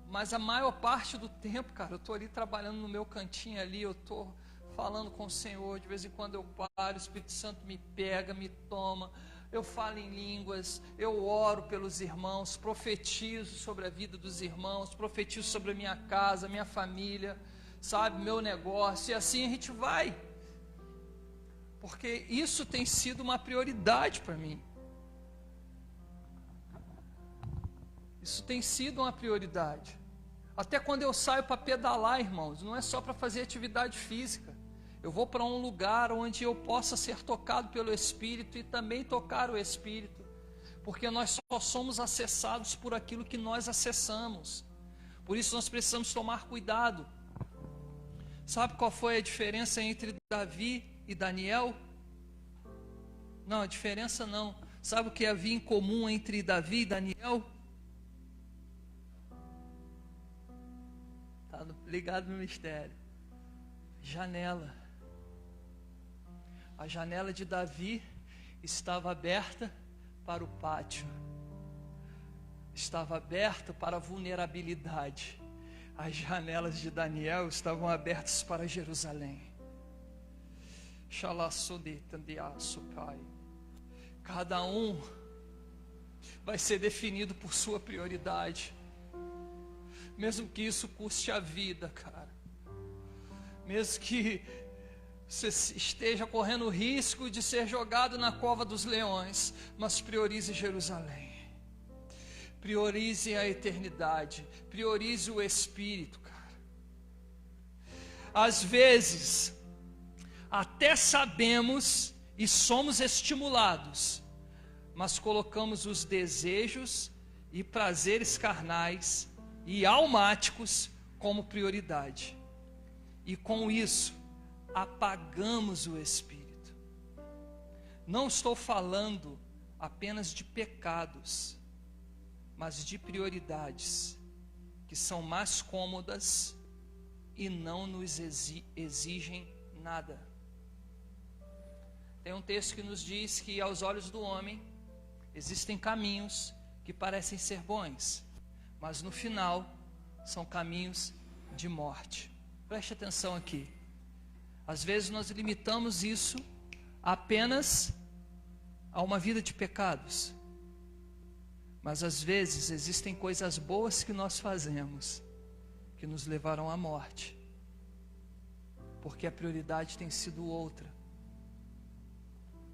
mas a maior parte do tempo, cara, eu estou ali trabalhando no meu cantinho ali, eu estou falando com o Senhor, de vez em quando eu paro, o Espírito Santo me pega, me toma, eu falo em línguas, eu oro pelos irmãos, profetizo sobre a vida dos irmãos, profetizo sobre a minha casa, minha família, sabe, meu negócio, e assim a gente vai, porque isso tem sido uma prioridade para mim. Isso tem sido uma prioridade. Até quando eu saio para pedalar, irmãos, não é só para fazer atividade física. Eu vou para um lugar onde eu possa ser tocado pelo Espírito e também tocar o Espírito. Porque nós só somos acessados por aquilo que nós acessamos. Por isso nós precisamos tomar cuidado. Sabe qual foi a diferença entre Davi e Daniel? Não, a diferença não. Sabe o que havia em comum entre Davi e Daniel? Está ligado no mistério. Janela. A janela de Davi estava aberta para o pátio. Estava aberta para a vulnerabilidade. As janelas de Daniel estavam abertas para Jerusalém. Cada um vai ser definido por sua prioridade. Mesmo que isso custe a vida, cara. Mesmo que você esteja correndo o risco de ser jogado na cova dos leões, mas priorize Jerusalém. Priorize a eternidade. Priorize o Espírito, cara. Às vezes, até sabemos e somos estimulados, mas colocamos os desejos e prazeres carnais e almáticos como prioridade. E com isso, apagamos o Espírito. Não estou falando apenas de pecados, mas de prioridades que são mais cômodas e não nos exigem nada. Tem um texto que nos diz que aos olhos do homem existem caminhos que parecem ser bons, mas no final são caminhos de morte. Preste atenção aqui. Às vezes nós limitamos isso apenas a uma vida de pecados. Mas às vezes existem coisas boas que nós fazemos que nos levarão à morte. Porque a prioridade tem sido outra.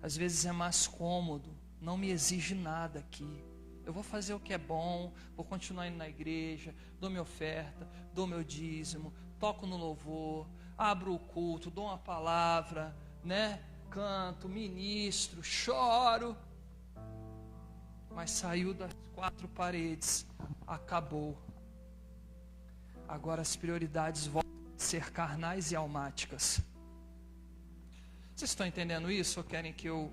Às vezes é mais cômodo, não me exige nada aqui. Eu vou fazer o que é bom, vou continuar indo na igreja, dou minha oferta, dou meu dízimo, toco no louvor, abro o culto, dou uma palavra, né? Canto, ministro, choro. Mas saiu das quatro paredes, acabou. Agora as prioridades voltam a ser carnais e almáticas. Vocês estão entendendo isso ou querem que eu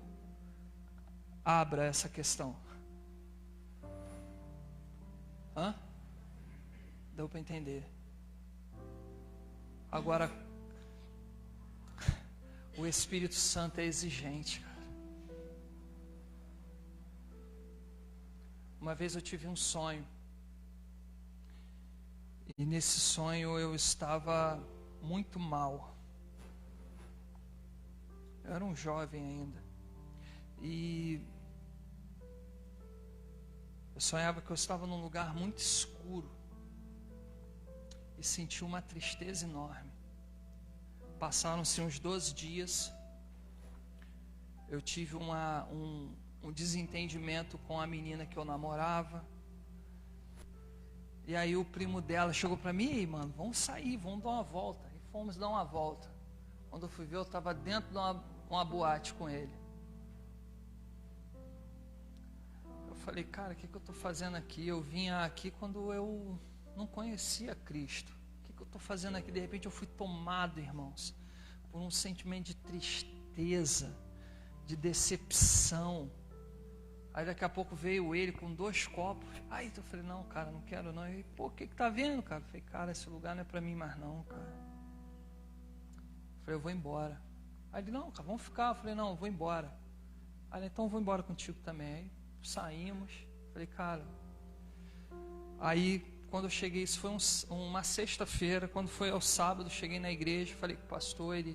abra essa questão? Hã? Deu para entender. Agora, o Espírito Santo é exigente, cara. Uma vez eu tive um sonho. E nesse sonho eu estava muito mal. Eu era um jovem ainda. E eu sonhava que eu estava num lugar muito escuro. E senti uma tristeza enorme. Passaram-se uns 12 dias. eu tive um desentendimento com a menina que eu namorava. E aí o primo dela chegou para mim: "Ei, mano, vamos sair, vamos dar uma volta." E fomos dar uma volta. Quando eu fui ver, eu estava dentro de uma boate com ele. Eu falei: "Cara, o que eu estou fazendo aqui? Eu vinha aqui quando eu não conhecia Cristo. O que eu estou fazendo aqui?" De repente eu fui tomado, irmãos, por um sentimento de tristeza, de decepção. Aí daqui a pouco veio ele com 2 copos. Aí eu falei: "Não, cara, não quero não." E, "Pô, o que tá vendo, cara?" Eu falei: "Cara, esse lugar não é para mim mais não, cara." Eu falei: "Eu vou embora." Aí ele: "Não, cara, vamos ficar." Eu falei: "Não, eu vou embora." Aí, "Então eu vou embora contigo também." Aí saímos. Falei: "Cara." Aí quando eu cheguei, isso foi uma sexta-feira. Quando foi ao sábado, cheguei na igreja, falei com o pastor, ele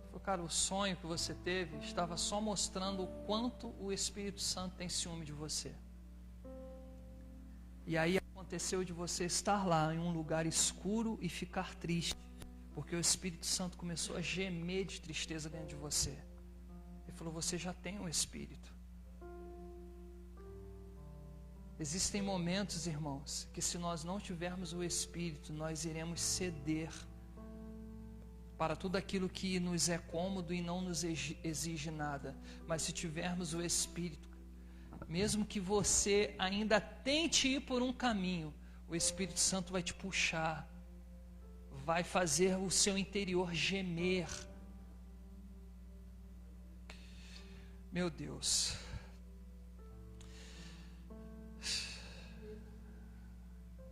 falou: "Cara, o sonho que você teve estava só mostrando o quanto o Espírito Santo tem ciúme de você. E aí aconteceu de você estar lá em um lugar escuro e ficar triste, porque o Espírito Santo começou a gemer de tristeza dentro de você." Ele falou: "Você já tem o Espírito." Existem momentos, irmãos, que se nós não tivermos o Espírito, nós iremos ceder para tudo aquilo que nos é cômodo e não nos exige nada. Mas se tivermos o Espírito, mesmo que você ainda tente ir por um caminho, o Espírito Santo vai te puxar, vai fazer o seu interior gemer. Meu Deus.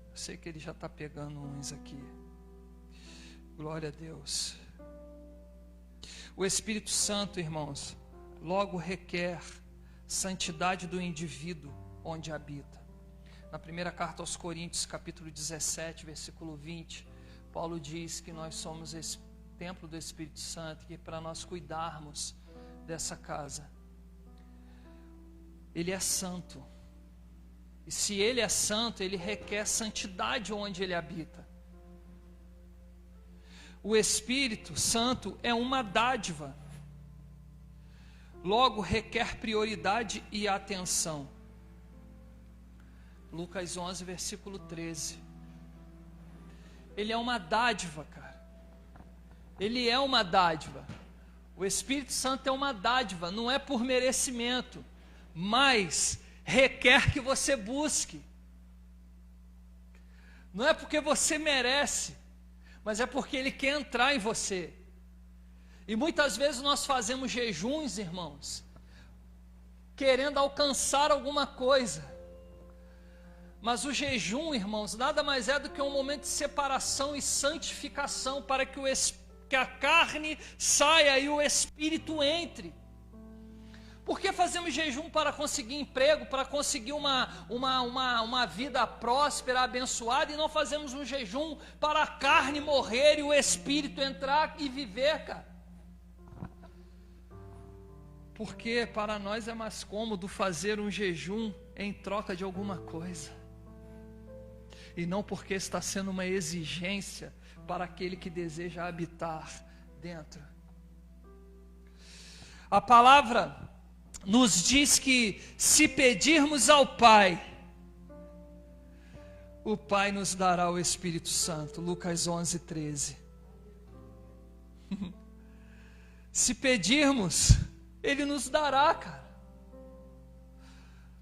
Eu sei que ele já está pegando uns aqui. Glória a Deus. O Espírito Santo, irmãos, logo requer santidade do indivíduo onde habita. Na primeira carta aos Coríntios, capítulo 17, versículo 20, Paulo diz que nós somos esse templo do Espírito Santo, que para nós cuidarmos dessa casa, ele é santo. E se ele é santo, ele requer santidade onde ele habita. O Espírito Santo é uma dádiva, logo requer prioridade e atenção. Lucas 11, versículo 13. Ele é uma dádiva, cara. Ele é uma dádiva. O Espírito Santo é uma dádiva, não é por merecimento, mas requer que você busque. Não é porque você merece, mas é porque ele quer entrar em você. E muitas vezes nós fazemos jejuns, irmãos, querendo alcançar alguma coisa. Mas o jejum, irmãos, nada mais é do que um momento de separação e santificação para que a carne saia e o Espírito entre. Por que fazemos jejum? Para conseguir emprego, para conseguir uma vida próspera, abençoada, e não fazemos um jejum para a carne morrer e o Espírito entrar e viver, cara? Porque para nós é mais cômodo fazer um jejum em troca de alguma coisa, e não porque está sendo uma exigência para aquele que deseja habitar dentro. A palavra nos diz que se pedirmos ao Pai, o Pai nos dará o Espírito Santo. Lucas 11, 13. Se pedirmos, Ele nos dará, cara.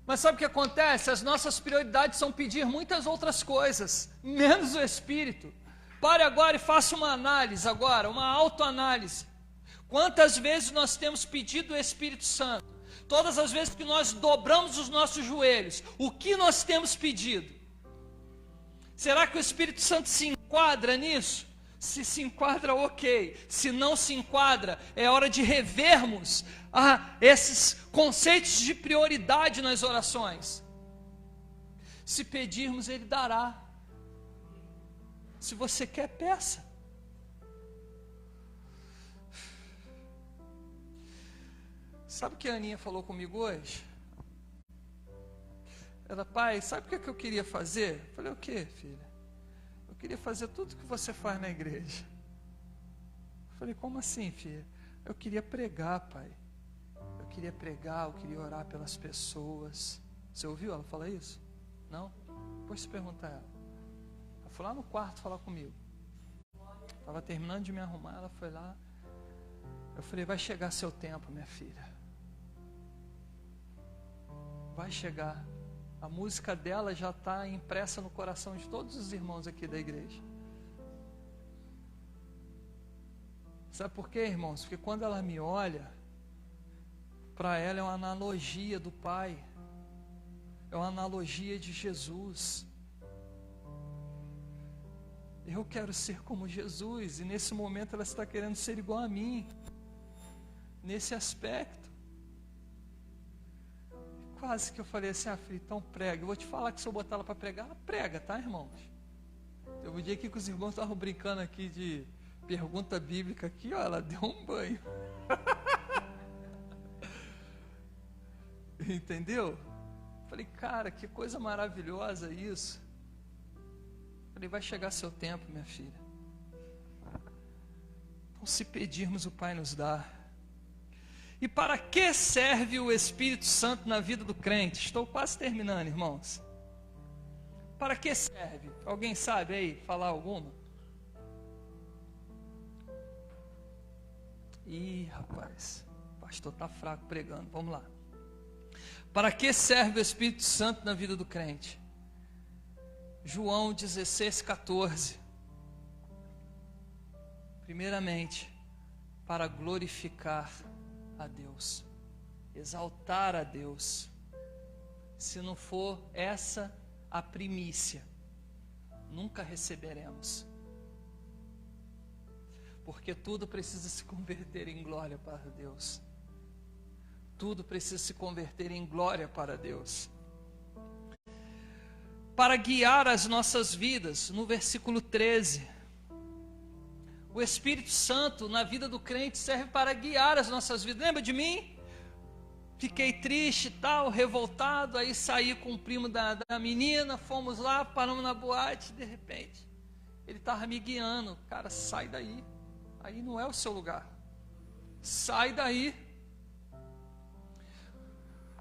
Mas sabe o que acontece? As nossas prioridades são pedir muitas outras coisas, menos o Espírito. Pare agora e faça uma análise agora, uma autoanálise. Quantas vezes nós temos pedido o Espírito Santo? Todas as vezes que nós dobramos os nossos joelhos, o que nós temos pedido? Será que o Espírito Santo se enquadra nisso? Se enquadra, ok. Se não se enquadra, é hora de revermos esses conceitos de prioridade nas orações. Se pedirmos, Ele dará. Se você quer, peça. Sabe o que a Aninha falou comigo hoje? Ela: pai, sabe o que eu queria fazer? Eu falei: o que, filha? Eu queria fazer tudo que você faz na igreja. Eu falei: como assim, filha? Eu queria pregar, pai. Eu queria pregar, eu queria orar pelas pessoas. Você ouviu ela falar isso? Não? Depois se perguntar a ela. Ela foi lá no quarto falar comigo. Estava terminando de me arrumar, ela foi lá. Eu falei, vai chegar seu tempo, minha filha. Vai chegar. A música dela já está impressa no coração de todos os irmãos aqui da igreja. Sabe por quê, irmãos? Porque quando ela me olha, para ela é uma analogia do Pai. É uma analogia de Jesus. Eu quero ser como Jesus, e nesse momento ela está querendo ser igual a mim, nesse aspecto. Quase que eu falei assim, filha, então prega. Eu vou te falar que se eu botar ela para pregar, ela prega, tá, irmãos? Eu vi dia aqui que os irmãos estavam brincando aqui de pergunta bíblica aqui, ó, ela deu um banho. Entendeu? Falei, cara, que coisa maravilhosa isso. Falei, vai chegar seu tempo, minha filha. Então, se pedirmos, o Pai nos dá. E para que serve o Espírito Santo na vida do crente? Estou quase terminando, irmãos. Para que serve? Alguém sabe aí falar alguma? Ih, rapaz, o pastor está fraco pregando, vamos lá. Para que serve o Espírito Santo na vida do crente? João 16,14. Primeiramente, para glorificar a Deus, exaltar a Deus. Se não for essa a primícia, nunca receberemos. Porque tudo precisa se converter em glória para Deus. Tudo precisa se converter em glória para Deus. Para guiar as nossas vidas, no versículo 13. O Espírito Santo na vida do crente serve para guiar as nossas vidas. Lembra de mim? Fiquei triste e tal, revoltado, aí saí com o primo da menina, fomos lá, paramos na boate, de repente, ele estava me guiando. Cara, sai daí, aí não é o seu lugar, sai daí.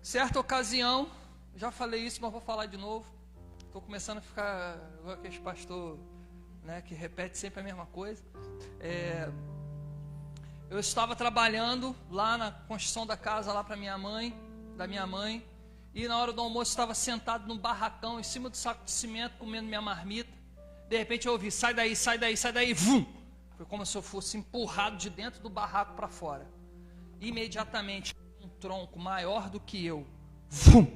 Certa ocasião, já falei isso, mas vou falar de novo. Estou começando a ficar igual aquele pastor, né, que repete sempre a mesma coisa. Eu estava trabalhando lá na construção da casa lá para da minha mãe, e na hora do almoço estava sentado num barracão em cima do saco de cimento comendo minha marmita. De repente eu ouvi, sai daí, sai daí, sai daí, vum! Foi como se eu fosse empurrado de dentro do barraco para fora. Imediatamente um tronco maior do que eu, vum,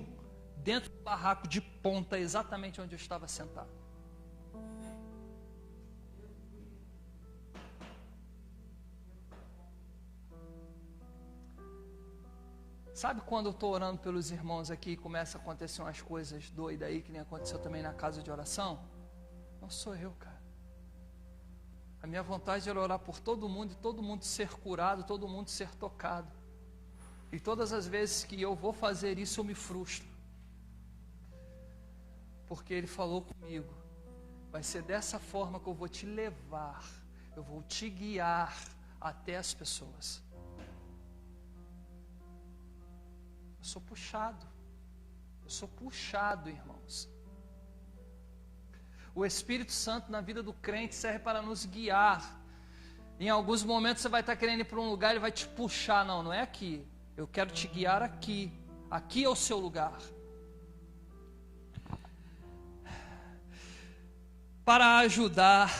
dentro do barraco de ponta, exatamente onde eu estava sentado. Sabe quando eu estou orando pelos irmãos aqui e começa a acontecer umas coisas doidas aí, que nem aconteceu também na casa de oração? Não sou eu, cara. A minha vontade era orar por todo mundo, e todo mundo ser curado, todo mundo ser tocado. E todas as vezes que eu vou fazer isso, eu me frustro. Porque Ele falou comigo, vai ser dessa forma que eu vou te levar, eu vou te guiar até as pessoas. Eu sou puxado, irmãos. O Espírito Santo na vida do crente serve para nos guiar. Em alguns momentos você vai estar querendo ir para um lugar, Ele vai te puxar. Não é aqui, eu quero te guiar aqui. Aqui é o seu lugar. Para ajudar,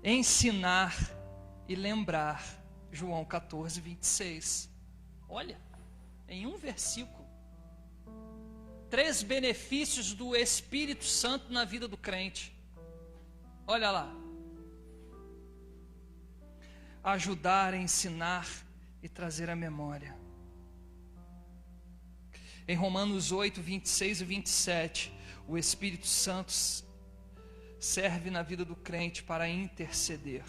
ensinar e lembrar. João 14, 26. Olha, em um versículo, 3 benefícios do Espírito Santo na vida do crente. Olha lá. Ajudar, ensinar e trazer a memória. Em Romanos 8, 26 e 27, o Espírito Santo serve na vida do crente para interceder.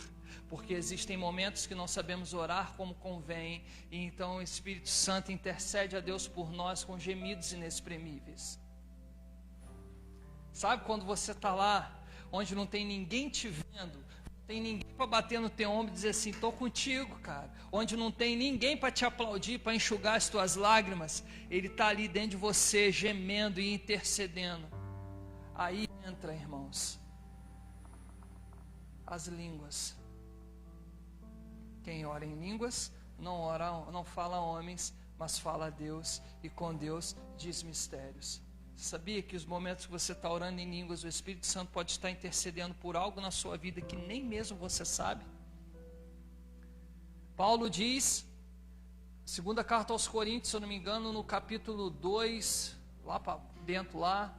Porque existem momentos que não sabemos orar como convém, e então o Espírito Santo intercede a Deus por nós com gemidos inexprimíveis. Sabe quando você está lá, onde não tem ninguém te vendo, não tem ninguém para bater no teu ombro e dizer assim, estou contigo, cara. Onde não tem ninguém para te aplaudir, para enxugar as tuas lágrimas, Ele está ali dentro de você, gemendo e intercedendo. Aí entra, irmãos, as línguas. Quem ora em línguas, não fala a homens, mas fala a Deus, e com Deus diz mistérios. Sabia que os momentos que você está orando em línguas, o Espírito Santo pode estar intercedendo por algo na sua vida que nem mesmo você sabe? Paulo diz, segunda carta aos Coríntios, se eu não me engano, no capítulo 2, lá para dentro lá,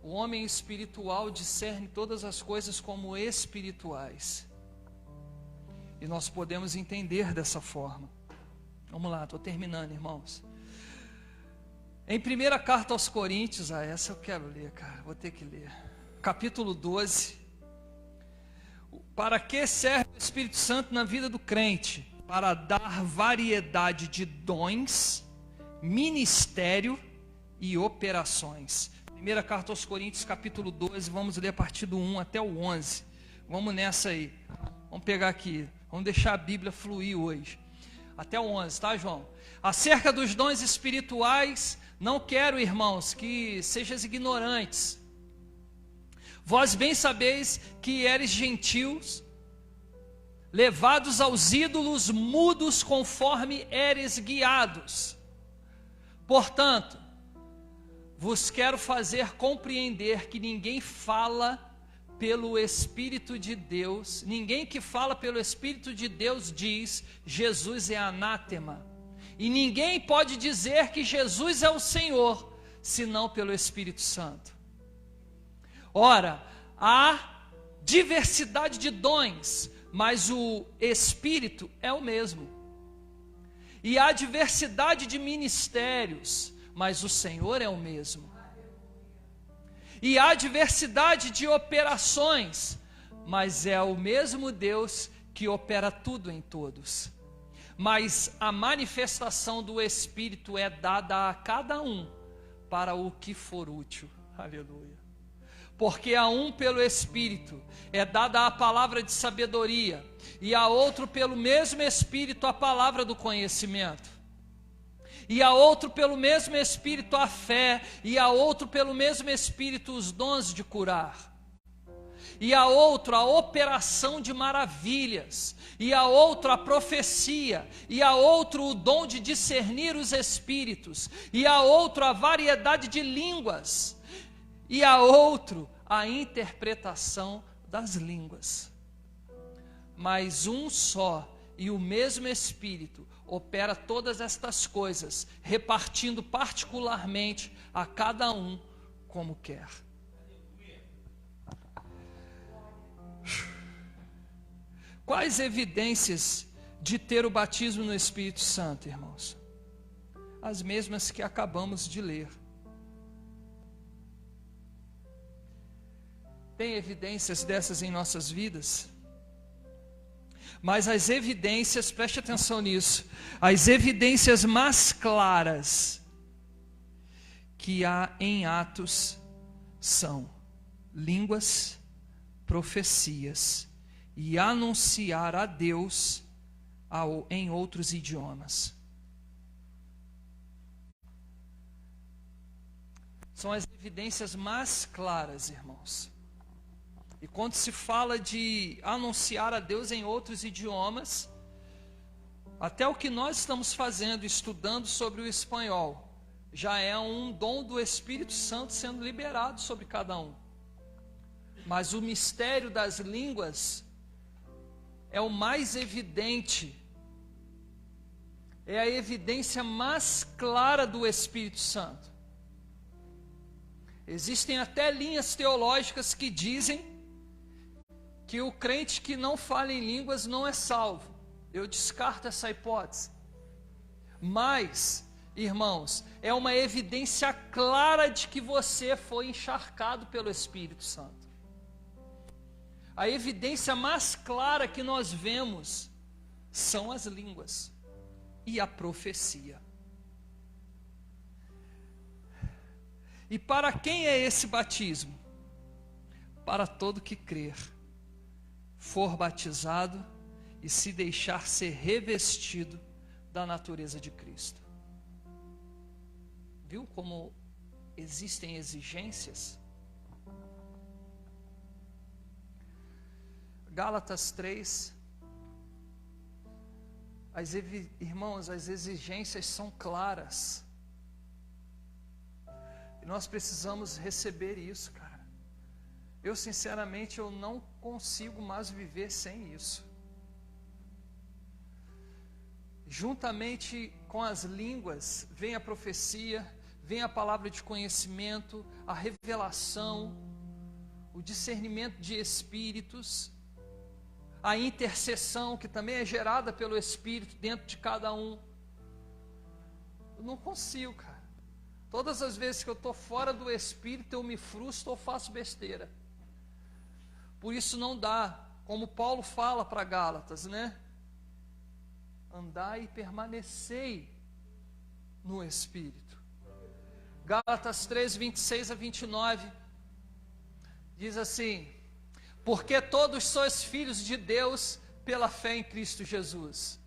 o homem espiritual discerne todas as coisas como espirituais. E nós podemos entender dessa forma. Vamos lá, estou terminando, irmãos. Em primeira carta aos Coríntios, essa eu quero ler, cara, vou ter que ler. Capítulo 12. Para que serve o Espírito Santo na vida do crente? Para dar variedade de dons, ministério e operações. Primeira carta aos Coríntios, capítulo 12, vamos ler a partir do 1 até o 11. Vamos nessa aí. Vamos pegar aqui, vamos deixar a Bíblia fluir hoje. Até o 11, tá, João? Acerca dos dons espirituais, não quero, irmãos, que sejais ignorantes. Vós bem sabeis que eres gentios, levados aos ídolos mudos conforme eres guiados. Portanto, vos quero fazer compreender que ninguém fala pelo Espírito de Deus, ninguém que fala pelo Espírito de Deus diz, Jesus é anátema. E ninguém pode dizer que Jesus é o Senhor, senão pelo Espírito Santo. Ora, há diversidade de dons, mas o Espírito é o mesmo. E há diversidade de ministérios, mas o Senhor é o mesmo. E há diversidade de operações, mas é o mesmo Deus que opera tudo em todos. Mas a manifestação do Espírito é dada a cada um para o que for útil. Aleluia. Porque a um pelo Espírito é dada a palavra de sabedoria, e a outro pelo mesmo Espírito a palavra do conhecimento. E a outro pelo mesmo Espírito a fé, e a outro pelo mesmo Espírito os dons de curar. E a outro a operação de maravilhas, e a outro a profecia, e a outro o dom de discernir os espíritos, e a outro a variedade de línguas, e a outro a interpretação das línguas. Mas um só e o mesmo Espírito opera todas estas coisas, repartindo particularmente a cada um como quer. Quais evidências de ter o batismo no Espírito Santo, irmãos? As mesmas que acabamos de ler. Tem evidências dessas em nossas vidas? Mas as evidências, preste atenção nisso, as evidências mais claras que há em Atos são línguas, profecias e anunciar a Deus em outros idiomas. São as evidências mais claras, irmãos. E quando se fala de anunciar a Deus em outros idiomas, até o que nós estamos fazendo, estudando sobre o espanhol, já é um dom do Espírito Santo sendo liberado sobre cada um. Mas o mistério das línguas é o mais evidente, é a evidência mais clara do Espírito Santo. Existem até linhas teológicas que dizem que o crente que não fala em línguas não é salvo. Eu descarto essa hipótese. Mas, irmãos, é uma evidência clara de que você foi encharcado pelo Espírito Santo. A evidência mais clara que nós vemos são as línguas e a profecia. E para quem é esse batismo? Para todo que crer. for batizado e se deixar ser revestido da natureza de Cristo. Viu como existem exigências? Gálatas 3. Irmãos, as exigências são claras. E nós precisamos receber isso, cara. Eu, sinceramente, eu não consigo mais viver sem isso. Juntamente com as línguas, vem a profecia, vem a palavra de conhecimento, a revelação, o discernimento de espíritos, a intercessão, que também é gerada pelo Espírito dentro de cada um. Eu não consigo, cara. Todas as vezes que eu estou fora do Espírito, eu me frustro ou faço besteira. Por isso não dá, como Paulo fala para Gálatas, né? Andai e permanecei no Espírito. Gálatas 3, 26 a 29, diz assim: porque todos sois filhos de Deus pela fé em Cristo Jesus.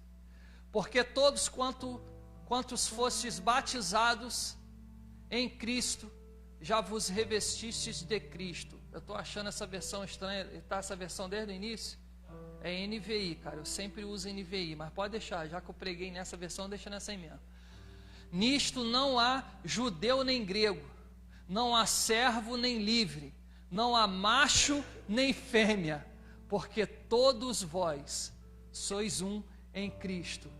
Porque todos quantos fostes batizados em Cristo, já vos revestistes de Cristo. Eu estou achando essa versão estranha, está essa versão desde o início? É NVI, cara, eu sempre uso NVI, mas pode deixar, já que eu preguei nessa versão, deixa nessa aí mesmo. Nisto não há judeu nem grego, não há servo nem livre, não há macho nem fêmea, porque todos vós sois um em Cristo.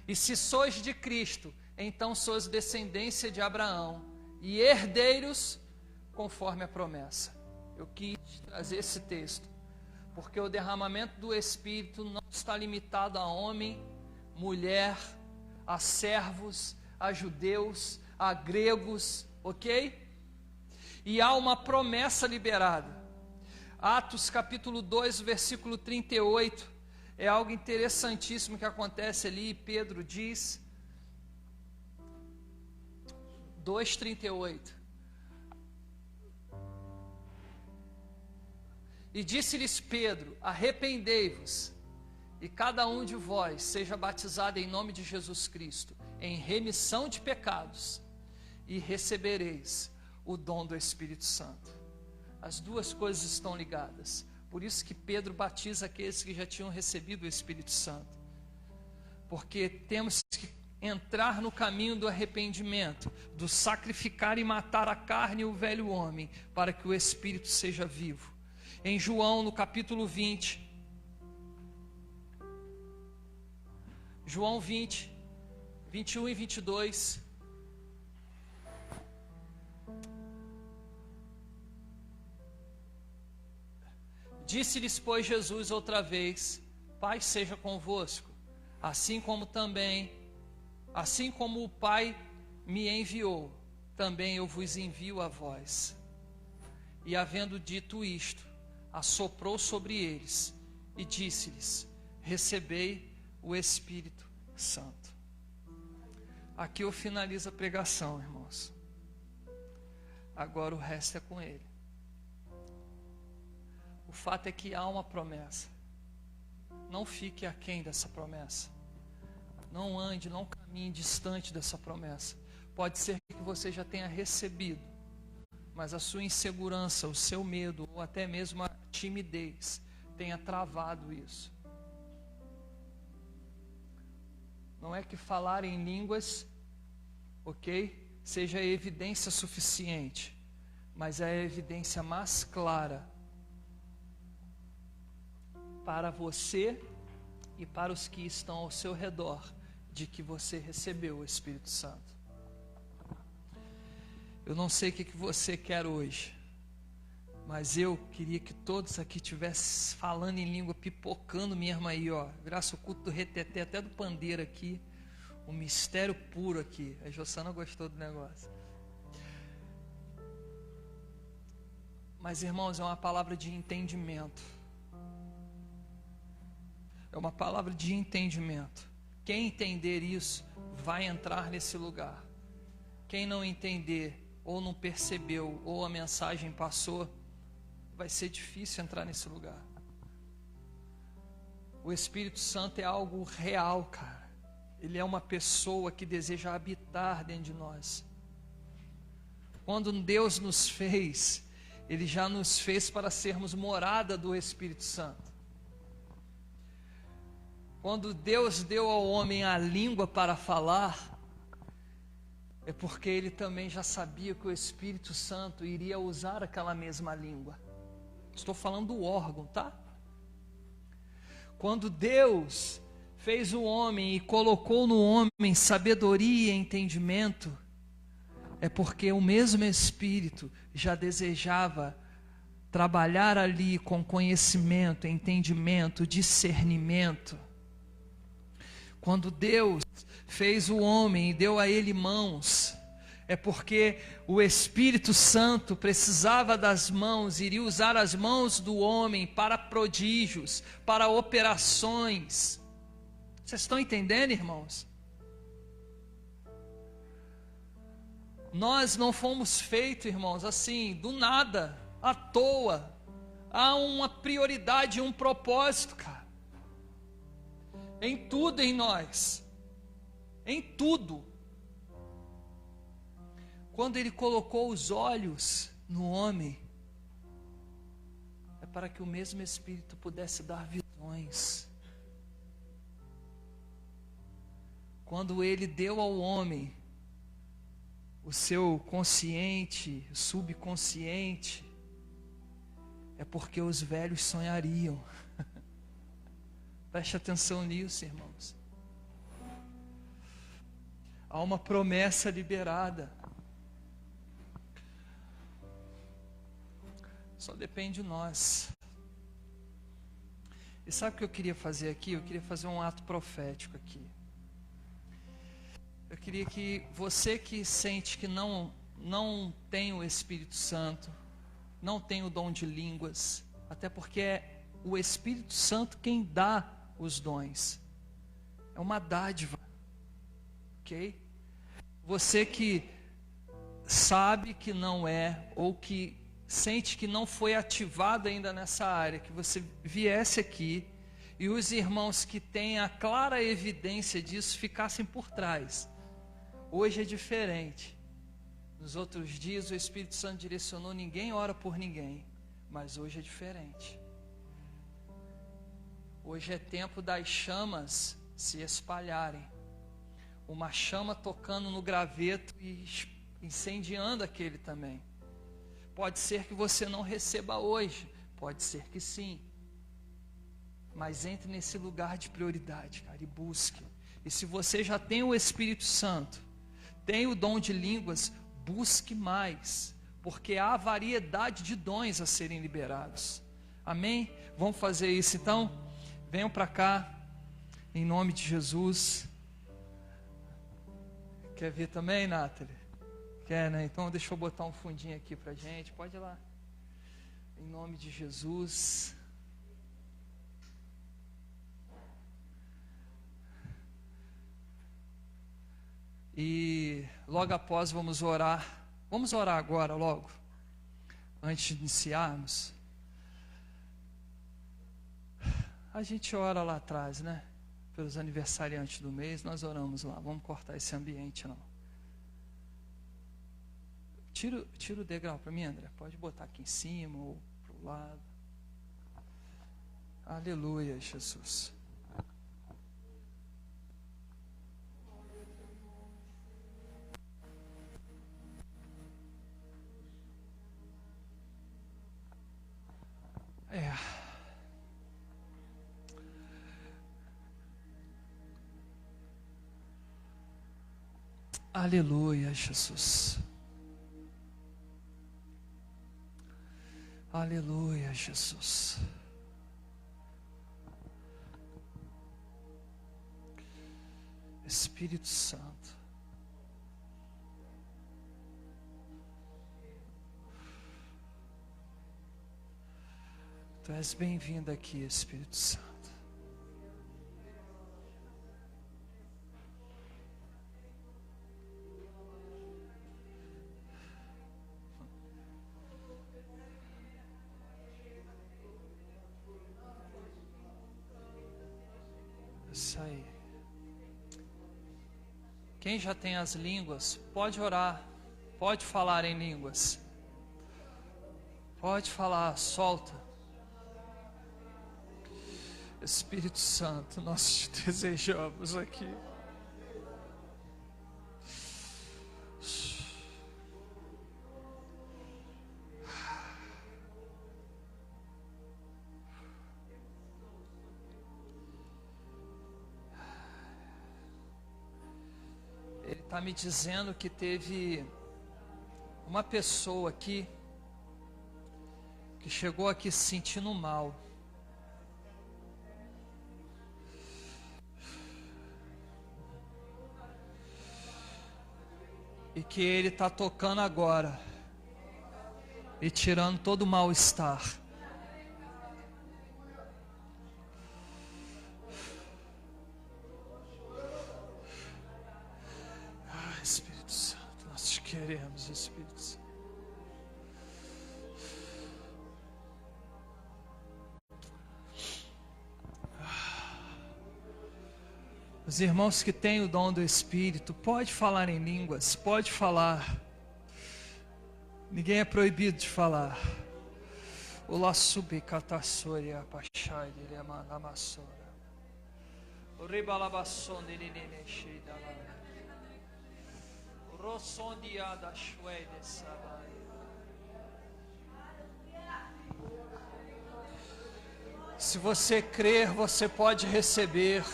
E se sois de Cristo, então sois descendência de Abraão e herdeiros conforme a promessa. Eu quis trazer esse texto, porque o derramamento do Espírito não está limitado a homem, mulher, a servos, a judeus, a gregos, ok? E há uma promessa liberada. Atos capítulo 2, versículo 38, é algo interessantíssimo que acontece ali. Pedro diz, 2:38, e disse-lhes Pedro: arrependei-vos, e cada um de vós seja batizado em nome de Jesus Cristo, em remissão de pecados, e recebereis o dom do Espírito Santo. As duas coisas estão ligadas. Por isso que Pedro batiza aqueles que já tinham recebido o Espírito Santo. Porque temos que entrar no caminho do arrependimento, do sacrificar e matar a carne e o velho homem, para que o Espírito seja vivo. Em João, no capítulo 20, João 20, 21 e 22, disse-lhes, pois, Jesus outra vez: Pai seja convosco, assim como o Pai me enviou, também eu vos envio a vós. E havendo dito isto, assoprou sobre eles e disse-lhes: recebei o Espírito Santo. Aqui eu finalizo a pregação, irmãos. Agora o resto é com ele. O fato é que há uma promessa. Não fique aquém dessa promessa. Não ande, não caminhe distante dessa promessa. Pode ser que você já tenha recebido, mas a sua insegurança, o seu medo, ou até mesmo a timidez, tenha travado isso. Não é que falar em línguas, ok, seja a evidência suficiente, mas é a evidência mais clara para você e para os que estão ao seu redor, de que você recebeu o Espírito Santo. Eu não sei o que você quer hoje, mas eu queria que todos aqui estivessem falando em língua, pipocando mesmo aí, ó. Graças ao culto do reteté, até do pandeiro aqui, um mistério puro aqui. A Jossana gostou do negócio. Mas, irmãos, é uma palavra de entendimento. É uma palavra de entendimento. Quem entender isso, vai entrar nesse lugar. Quem não entender, ou não percebeu, ou a mensagem passou, vai ser difícil entrar nesse lugar. O Espírito Santo é algo real, cara. Ele é uma pessoa que deseja habitar dentro de nós. Quando Deus nos fez, Ele já nos fez para sermos morada do Espírito Santo. Quando Deus deu ao homem a língua para falar, é porque Ele também já sabia que o Espírito Santo iria usar aquela mesma língua. Estou falando do órgão, tá? Quando Deus fez o homem e colocou no homem sabedoria e entendimento, é porque o mesmo Espírito já desejava trabalhar ali com conhecimento, entendimento, discernimento. Quando Deus fez o homem e deu a ele mãos, é porque o Espírito Santo precisava das mãos, iria usar as mãos do homem para prodígios, para operações. Vocês estão entendendo, irmãos? Nós não fomos feitos, irmãos, assim, do nada, à toa. Há uma prioridade, um propósito, cara. Em tudo em nós. Em tudo. Quando Ele colocou os olhos no homem, é para que o mesmo Espírito pudesse dar visões. Quando Ele deu ao homem o seu consciente, subconsciente, é porque os velhos sonhariam. Preste atenção nisso, irmãos. Há uma promessa liberada. Só depende de nós. E sabe o que eu queria fazer aqui? Eu queria fazer um ato profético aqui. Eu queria que você que sente que não tem o Espírito Santo, não tem o dom de línguas, até porque é o Espírito Santo quem dá os dons. É uma dádiva. Ok? Você que sabe que não é, ou que sente que não foi ativado ainda nessa área, que você viesse aqui e os irmãos que têm a clara evidência disso ficassem por trás. Hoje é diferente. Nos outros dias o Espírito Santo direcionou, ninguém ora por ninguém, mas hoje é diferente. Hoje é tempo das chamas se espalharem. Uma chama tocando no graveto e incendiando aquele também. Pode ser que você não receba hoje, pode ser que sim. Mas entre nesse lugar de prioridade, cara, e busque. E se você já tem o Espírito Santo, tem o dom de línguas, busque mais, porque há variedade de dons a serem liberados. Amém? Vamos fazer isso então? Venham para cá, em nome de Jesus. Quer vir também, Nathalie? Quer, né? Então deixa eu botar um fundinho aqui pra gente. Pode ir lá. Em nome de Jesus. E logo após vamos orar. Vamos orar agora, logo. Antes de iniciarmos. A gente ora lá atrás, né? Pelos aniversariantes do mês, nós oramos lá. Vamos cortar esse ambiente, não. Tira o degrau para mim, André. Pode botar aqui em cima ou para o lado. Aleluia, Jesus. Aleluia, Jesus. Aleluia, Jesus. Espírito Santo. Tu és bem-vindo aqui, Espírito Santo. Isso aí. Quem já tem as línguas, pode orar, pode falar em línguas. Pode falar, solta. Espírito Santo, nós te desejamos aqui. Ele está me dizendo que teve uma pessoa aqui que chegou aqui se sentindo mal. E que Ele está tocando agora e tirando todo o mal-estar. Espírito Santo, nós te queremos, Espírito Santo. Os irmãos que têm o dom do Espírito, pode falar em línguas, pode falar. Ninguém é proibido de falar. O la subicatassori apachai de lemanamasora. O ribalabasson de nenenechei da lá. O rosson de ada shuei de sabai. Se você crer, você pode receber.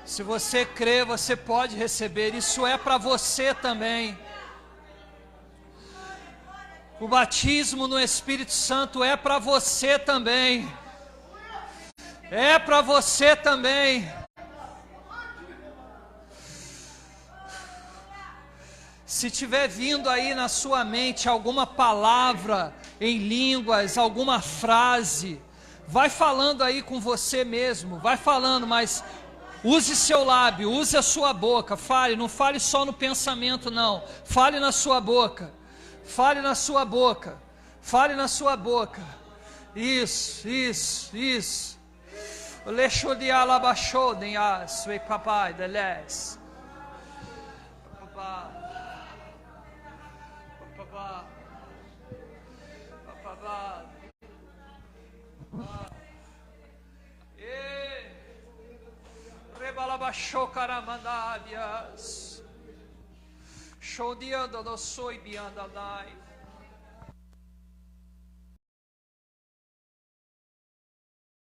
Se você crê, você pode receber. Isso é para você também. O batismo no Espírito Santo é para você também. É para você também. Se tiver vindo aí na sua mente alguma palavra em línguas, alguma frase, vai falando aí com você mesmo. Vai falando, mas use seu lábio, use a sua boca, fale, não fale só no pensamento não, fale na sua boca, fale na sua boca, fale na sua boca, isso, Lexo de alabachou, de as, e papai, de les, papá, papá, papá, Rebalabachou caramandábias. Show de anda, não sou e bianda dai.